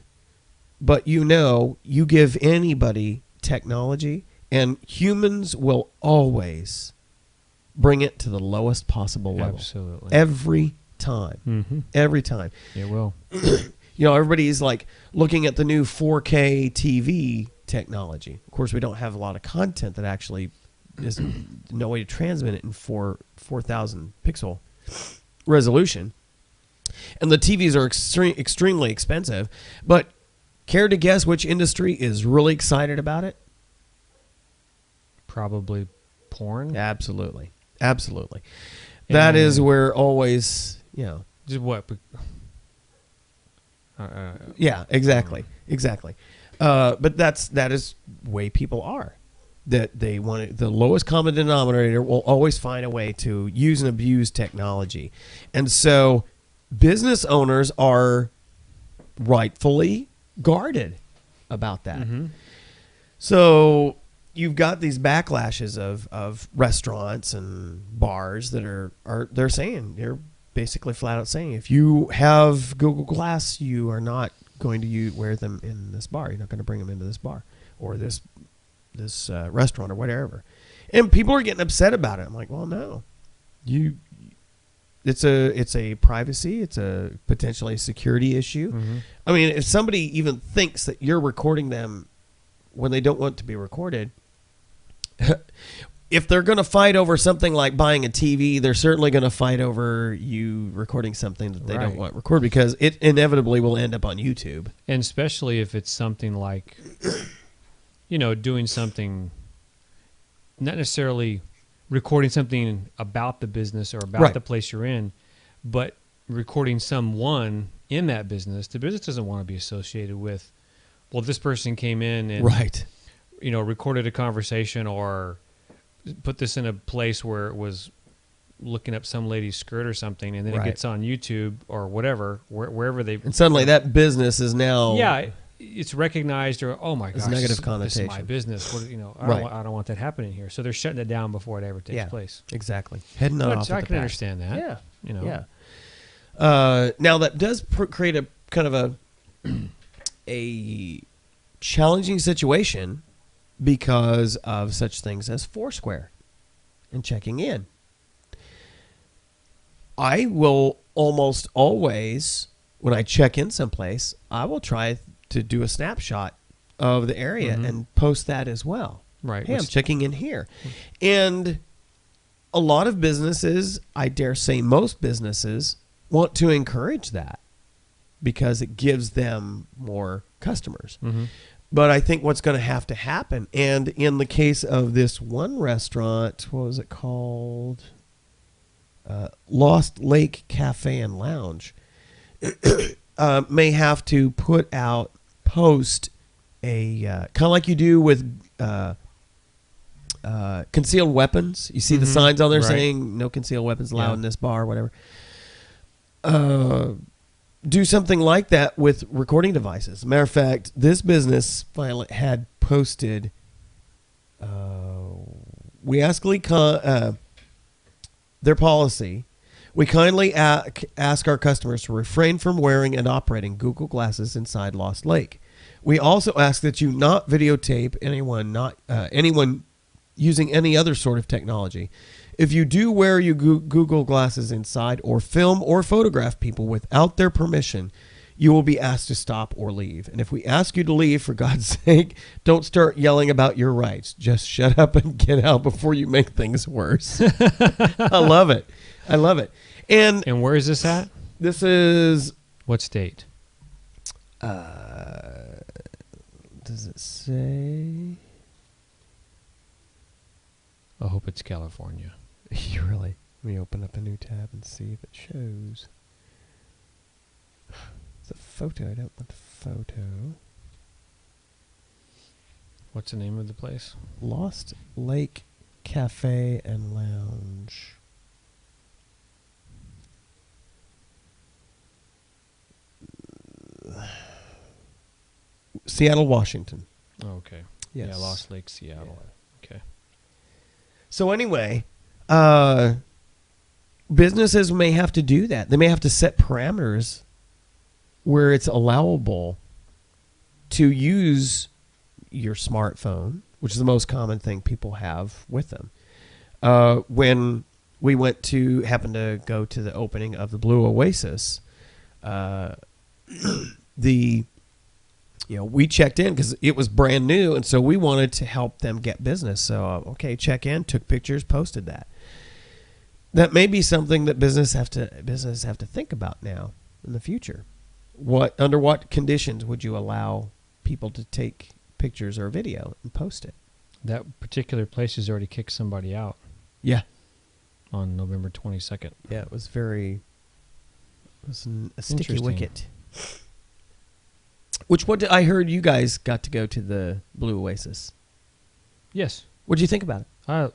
But you know, you give anybody technology and humans will always bring it to the lowest possible level. Absolutely. Every time. Mm-hmm. Every time. It will. You know, everybody's like looking at the new 4K TV technology. Of course, we don't have a lot of content that actually is no way to transmit it in 4,000 pixel resolution. And the TVs are extremely expensive. But care to guess which industry is really excited about it? Probably porn. Absolutely. Absolutely. That is where always, you know. Just what? Yeah, exactly. Exactly. But that is the way people are. That they want it, the lowest common denominator will always find a way to use and abuse technology. And so business owners are rightfully guarded about that. Mm-hmm. So you've got these backlashes of restaurants and bars that are they're saying, they're basically flat out saying, if you have Google Glass, you are not going to wear them in this bar. You're not going to bring them into this bar or this restaurant or whatever. And people are getting upset about it. I'm like, well, no, it's a privacy. It's a potentially security issue. Mm-hmm. I mean, if somebody even thinks that you're recording them when they don't want to be recorded, if they're going to fight over something like buying a TV, they're certainly going to fight over you recording something that they don't want recorded, because it inevitably will end up on YouTube. And especially if it's something like, you know, doing something, not necessarily recording something about the business or about the place you're in, but recording someone in that business. The business doesn't want to be associated with, well, this person came in and, you know, recorded a conversation or put this in a place where it was looking up some lady's skirt or something, and then it gets on YouTube or whatever, wherever they... And suddenly that business is now... Yeah, it's recognized, or, oh my gosh, negative connotation. This is my business. What, you know, I don't want that happening here. So they're shutting it down before it ever takes place. Exactly. Heading off. I can understand that. Yeah. You know. Yeah. Now that does create a kind of a challenging situation because of such things as Foursquare and checking in. I will almost always, when I check in someplace, I will try to do a snapshot of the area and post that as well. Right. Hey, I'm checking in here. And a lot of businesses, I dare say most businesses, want to encourage that because it gives them more customers. Mm-hmm. But I think what's going to happen, and in the case of this one restaurant, what was it called? Lost Lake Cafe and Lounge, may have to post a kind of like you do with concealed weapons. You see the signs on there saying no concealed weapons allowed in this bar or whatever. Do something like that with recording devices. Matter of fact, this business finally had posted, their policy. We kindly ask our customers to refrain from wearing and operating Google Glasses inside Lost Lake. We also ask that you not videotape anyone using any other sort of technology. If you do wear your Google glasses inside or film or photograph people without their permission, you will be asked to stop or leave. And if we ask you to leave, for God's sake, don't start yelling about your rights. Just shut up and get out before you make things worse. I love it. I love it. And where is this at? This is... What state? Does it say? I hope it's California. You really? Let me open up a new tab and see if it shows. It's a photo. I don't want the photo. What's the name of the place? Lost Lake Cafe and Lounge. Seattle, Washington. Oh, okay. Yes. Yeah, Lost Lake, Seattle. Yeah. Okay. So anyway, businesses may have to do that. They may have to set parameters where it's allowable to use your smartphone, which is the most common thing people have with them. When we happened to go to the opening of the Blue Oasis, we checked in because it was brand new, and so we wanted to help them get business. So, check in, took pictures, posted that. That may be something that businesses have to think about now in the future. Under what conditions would you allow people to take pictures or video and post it? That particular place has already kicked somebody out. Yeah. On November 22nd. Yeah, it was a sticky wicket. I heard you guys got to go to the Blue Oasis. Yes. What did you think about it?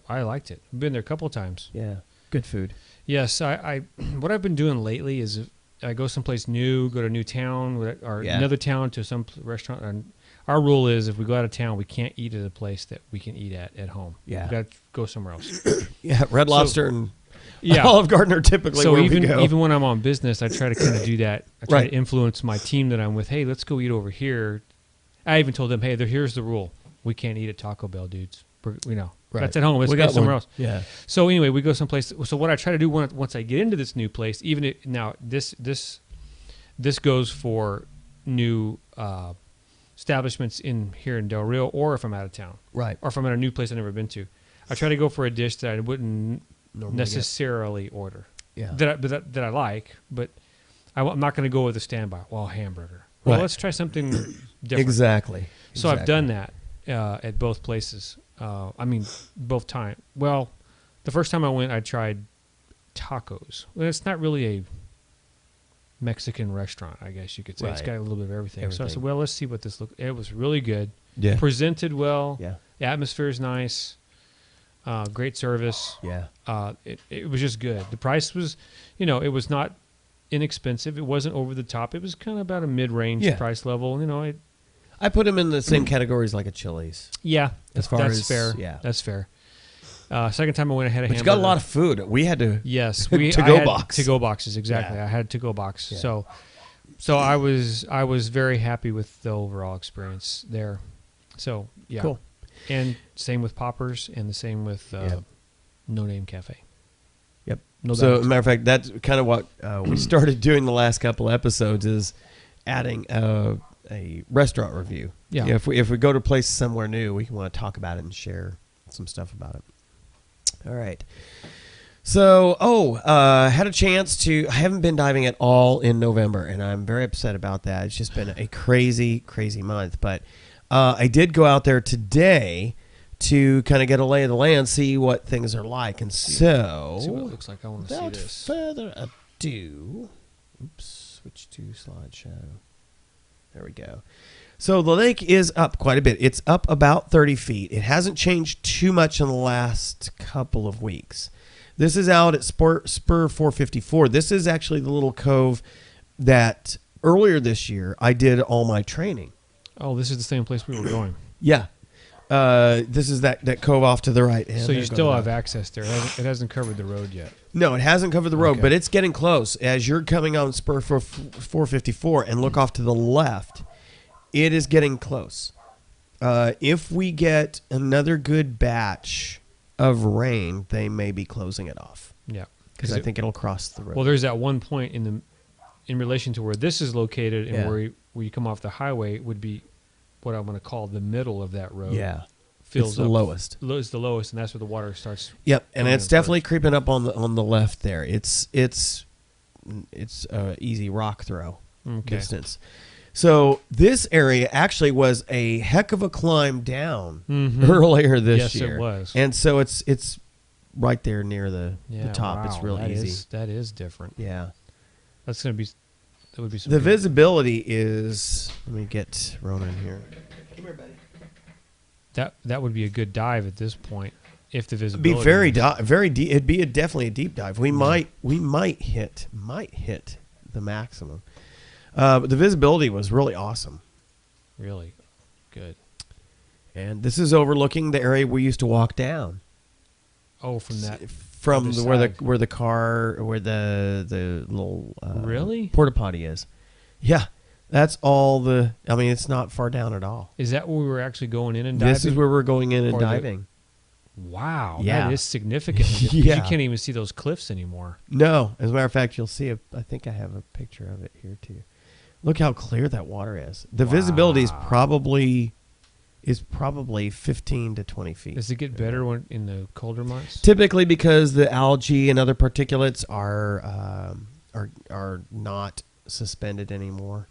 I liked it. I've been there a couple of times. Yeah. Good food. Yes. I what I've been doing lately is if I go someplace new, go to a new town or another town to some restaurant. And our rule is if we go out of town, we can't eat at a place that we can eat at home. Yeah. We've got to go somewhere else. Yeah. Red Lobster and yeah. Olive Garden are typically so where even, we go. even when I'm on business, I try to kind of do that. I try Right. to influence my team that I'm with. Hey, let's go eat over here. I even told them, hey, here's the rule. We can't eat at Taco Bell, dudes. Right. That's at home. Let's go somewhere else. Yeah. So anyway, we go someplace. So what I try to do once I get into this new place, this goes for new establishments here in Del Rio, or if I'm out of town, Right. or if I'm at a new place I've never been to, I try to go for a dish that I wouldn't necessarily order. Yeah. That I like, but I'm not going to go with a standby. Well, hamburger. Well, Right. let's try something different. Exactly. So I've done that at both places. Both times. Well, the first time I went, I tried tacos. Well, it's not really a Mexican restaurant, I guess you could say. Right. It's got a little bit of everything. So I said, well, let's see what this looks. It was really good. Yeah. Presented well. Yeah. The atmosphere is nice. Great service. Yeah. It was just good. The price was, it was not inexpensive. It wasn't over the top. It was kind of about a mid-range price level. I put them in the same categories like a Chili's. Yeah, As far that's as fair. yeah. That's fair. Second time I went, I had a But hamburger. you got a lot of food. We had to Yes, to-go box. To-go boxes, exactly. Yeah. I had to-go box. Yeah. So I was very happy with the overall experience there. So yeah, Cool. And same with Poppers, and the same with No Name Cafe. Yep. No So, doubt. as a matter of fact, that's kind of what we started doing the last couple episodes is adding a restaurant review. Yeah. If we go to a place somewhere new, we want to talk about it and share some stuff about it. All right. So, had a chance to. I haven't been diving at all in November, and I'm very upset about that. It's just been a crazy, crazy month. But I did go out there today to kind of get a lay of the land, see what things are like, and see what it so looks like. I want to see without this. further ado, switch to slideshow. There we go. So the lake is up quite a bit. It's up about 30 feet. It hasn't changed too much in the last couple of weeks. This is out at Spur 454. This is actually the little cove that earlier this year I did all my training. Oh, this is the same place we were going. Yeah. This is that cove off to the right. So you still have access there. It hasn't covered the road yet. No, it hasn't covered the road, Okay. but it's getting close. As you're coming on Spur 454 and look off to the left, It is getting close. If we get another good batch of rain, they may be closing it off. Yeah. Because I think it'll cross the road. Well, there's that one point in relation to where this is located and where you come off the highway would be what I'm going to call the middle of that road. Yeah. Fills it's the up, lowest. It's the lowest, and that's where the water starts. Yep, and it's definitely first. creeping up on the left there. It's easy rock throw distance. So this area actually was a heck of a climb down earlier this year. Yes, it was. And so it's right there near the top. Wow, it's real easy. That is different. Yeah. That would be some The good. visibility is, let me get Ronan here. Come here, buddy. That would be a good dive at this point if the It'd visibility be very deep. It'd be definitely a deep dive. We might hit the maximum. But the visibility was really awesome. Really good. And this is overlooking the area we used to walk down. Oh, from that where the little really porta potty is. Yeah. That's all it's not far down at all. Is that where we were actually going in and diving? This is where we're going in and diving. Wow. Yeah. That is significant. Yeah. You can't even see those cliffs anymore. No. As a matter of fact, you'll see I think I have a picture of it here too. Look how clear that water is. The visibility is probably 15 to 20 feet. Does it get better in the colder months? Typically because the algae and other particulates are not suspended anymore.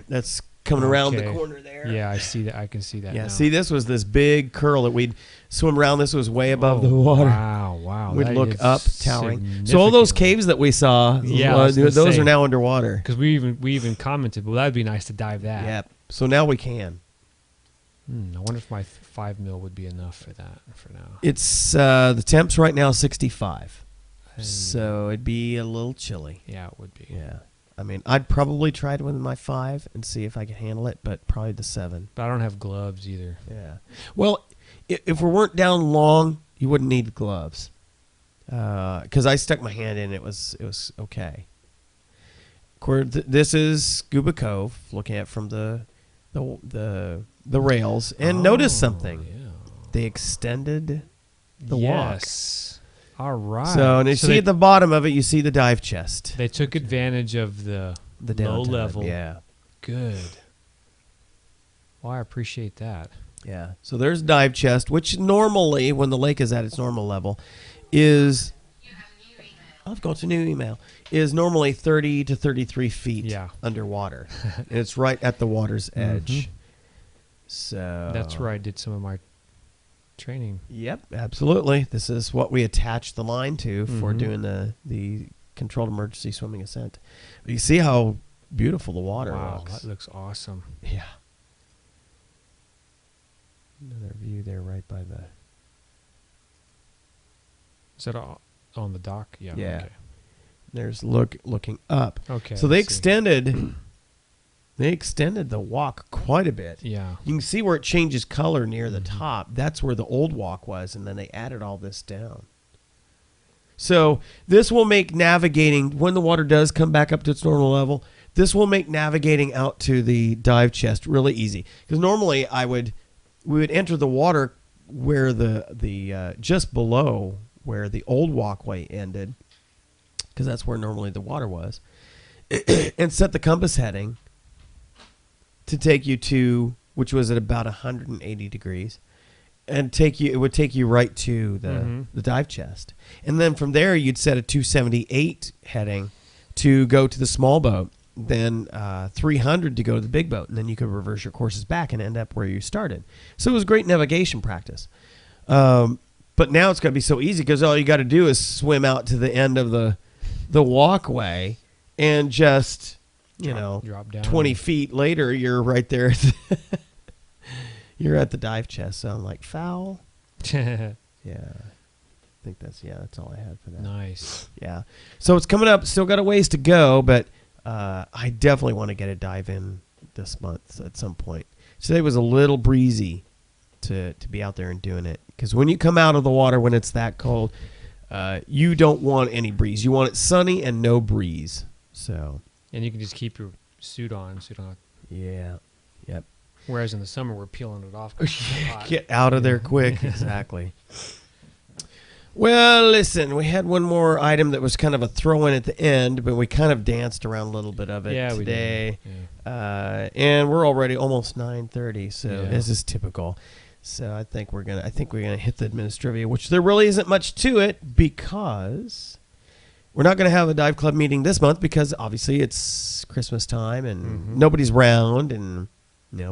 That's coming around the corner there. Yeah, I see that. I can see that. Yeah, now. see, this was this big curl that we'd swim around. This was way above the water. Wow. We'd look up, towering. So all those caves that we saw, those are now underwater. Because we even commented, well, that'd be nice to dive that. Yeah. So now we can. I wonder if my 5 mil would be enough for that for now. It's the temps right now 65, so it'd be a little chilly. Yeah, it would be. Yeah. I mean, I'd probably try it with my 5 and see if I could handle it, but probably the 7. But I don't have gloves either. Yeah. Well, if we weren't down long, you wouldn't need gloves. Because I stuck my hand in, it was okay. Of course, this is Scuba Cove, looking at from the rails, and notice something. Yeah. They extended the walk. Yes. All right. So, and at the bottom of it, you see the dive chest. They took advantage of the low downtime. level. Yeah. Good. Well, I appreciate that. Yeah. So there's dive chest, which normally, when the lake is at its normal level, is... I've got a new email. Is normally 30 to 33 feet underwater. And it's right at the water's edge. So that's where I did some of my training. Yep, absolutely. This is what we attach the line to for doing the controlled emergency swimming ascent. But you see how beautiful the water looks. That looks awesome. Yeah. Another view there right by the... Is that all on the dock? Yeah. Yeah. Okay. There's looking up. Okay. So they extended the walk quite a bit. Yeah. You can see where it changes color near the top. That's where the old walk was, and then they added all this down. So this will make navigating, when the water does come back up to its normal level, this will make navigating out to the dive chest really easy. Because normally we would enter the water where the just below where the old walkway ended, because that's where normally the water was, and set the compass heading to take you to, which was at about 180 degrees, and it would take you right to the dive chest. And then from there, you'd set a 278 heading to go to the small boat, then 300 to go to the big boat, and then you could reverse your courses back and end up where you started. So it was great navigation practice. But now it's going to be so easy because all you got to do is swim out to the end of the walkway and just, drop down. 20 feet later, you're right there. You're at the dive chest. So I'm like, foul. Yeah. I think that's all I had for that. Nice. Yeah. So it's coming up. Still got a ways to go, but I definitely want to get a dive in this month at some point. Today was a little breezy to be out there and doing it. Because when you come out of the water when it's that cold, you don't want any breeze. You want it sunny and no breeze. So. And you can just keep your suit on so you don't have Yeah. Yep. Whereas in the summer, we're peeling it off. 'Cause it's hot. Get out of there quick. Exactly. Well, listen, we had one more item that was kind of a throw-in at the end, but we kind of danced around a little bit of it today. We did. And we're already almost 9:30, so Yeah. this is typical. So I think we're gonna hit the administrivia, which there really isn't much to it because we're not gonna have a dive club meeting this month because obviously it's Christmas time and nobody's round and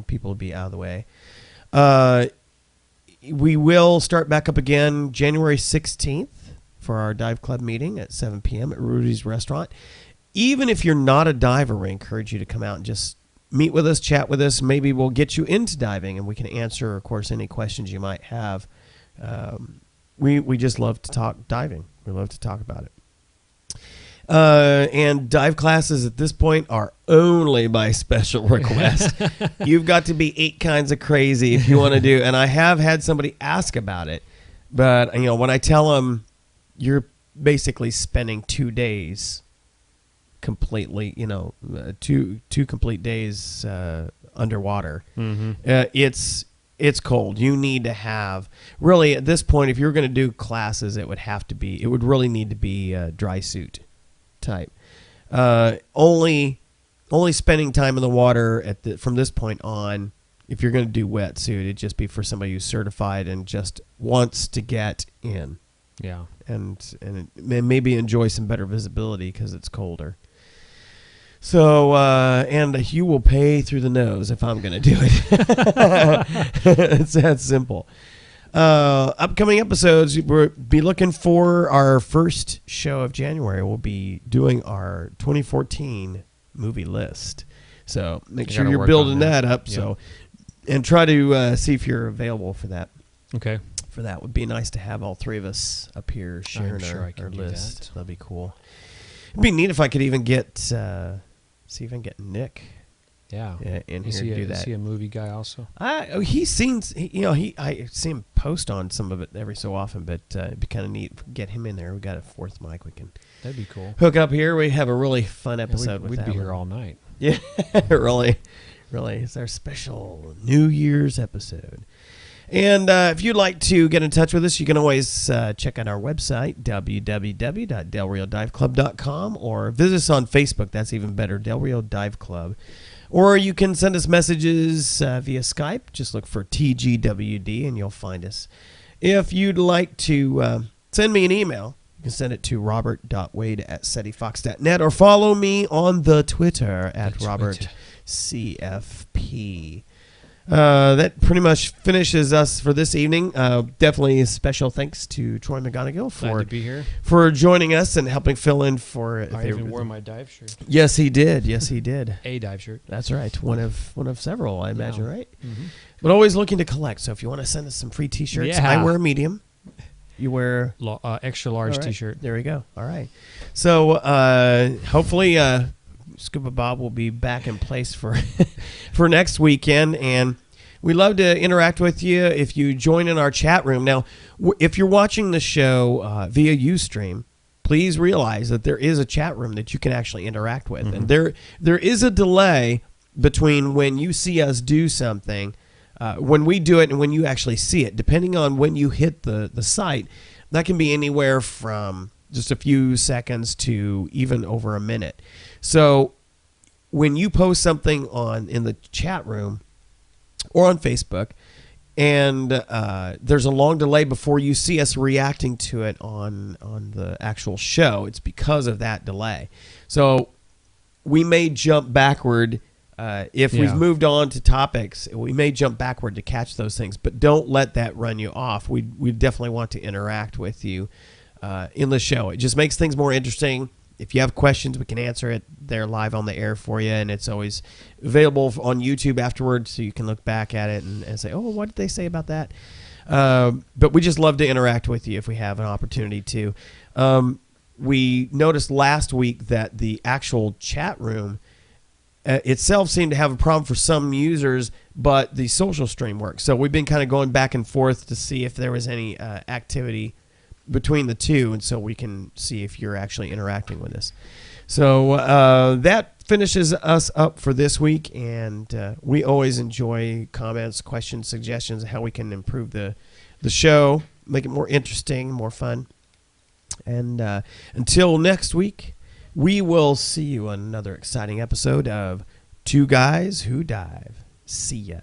people will be out of the way. We will start back up again January 16th for our dive club meeting at 7 p.m. at Rudy's Restaurant. Even if you're not a diver, we encourage you to come out and just meet with us, chat with us. Maybe we'll get you into diving and we can answer, of course, any questions you might have. We just love to talk diving. We love to talk about it. And dive classes at this point are only by special request. You've got to be 8 kinds of crazy if you want to do. And I have had somebody ask about it, but when I tell them you're basically spending 2 days completely, two complete days underwater. It's cold. You need to have really at this point. If you're going to do classes, it would really need to be a dry suit type. Only spending time in the water from this point on. If you're going to do wetsuit, it'd just be for somebody who's certified and just wants to get in. Yeah, and maybe enjoy some better visibility because it's colder. So and you will pay through the nose if I'm going to do it. It's that simple. Upcoming episodes, we'll be looking for our first show of January. We'll be doing our 2014 movie list. So make sure you're building that up. Yeah. So, and try to see if you're available for that. Okay. For that would be nice to have all 3 of us up here sharing our list. That'd be cool. It'd be neat if I could even get see if I can get Nick. Yeah, in here to do that. Is he a movie guy also? I see him post on some of it every so often, but it'd be kind of neat to get him in there. We got a 4th mic we can. That'd be cool. Hook up here. We have a really fun episode with that. We'd be here all night. Yeah, really. It's our special New Year's episode. And if you'd like to get in touch with us, you can always check out our website, www.delriodiveclub.com, or visit us on Facebook. That's even better, Del Rio Dive Club. Or you can send us messages via Skype. Just look for TGWD and you'll find us. If you'd like to send me an email, you can send it to robert.wade@cetifox.net or follow me on the Twitter at RobertCFP. That pretty much finishes us for this evening. Definitely a special thanks to Troy McGonagill to be here. for joining us and helping fill in for. I even wore my dive shirt. Yes, he did. A dive shirt. That's right. One of several, I imagine, right? Mm-hmm. But always looking to collect. So if you want to send us some free T-shirts, I wear a medium. You wear extra large T-shirt. There we go. All right. So hopefully. Scuba Bob will be back in place for for next weekend, and we love to interact with you if you join in our chat room. Now, if you're watching the show via Ustream, please realize that there is a chat room that you can actually interact with, and there is a delay between when you see us do something, when we do it, and when you actually see it. Depending on when you hit the site, that can be anywhere from just a few seconds to even over a minute. So when you post something in the chat room or on Facebook, and there's a long delay before you see us reacting to it on the actual show, it's because of that delay. So we may jump backward if we've moved on to topics. We may jump backward to catch those things, but don't let that run you off. We definitely want to interact with you in the show. It just makes things more interesting. If you have questions, we can answer it. They're live on the air for you, and it's always available on YouTube afterwards, so you can look back at it and say, oh, what did they say about that? But we just love to interact with you if we have an opportunity to. We noticed last week that the actual chat room itself seemed to have a problem for some users, but the social stream works. So we've been kind of going back and forth to see if there was any activity between the two, and so we can see if you're actually interacting with us. So that finishes us up for this week, and we always enjoy comments, questions, suggestions, how we can improve the show, make it more interesting, more fun. And until next week, we will see you on another exciting episode of Two Guys Who Dive. See ya.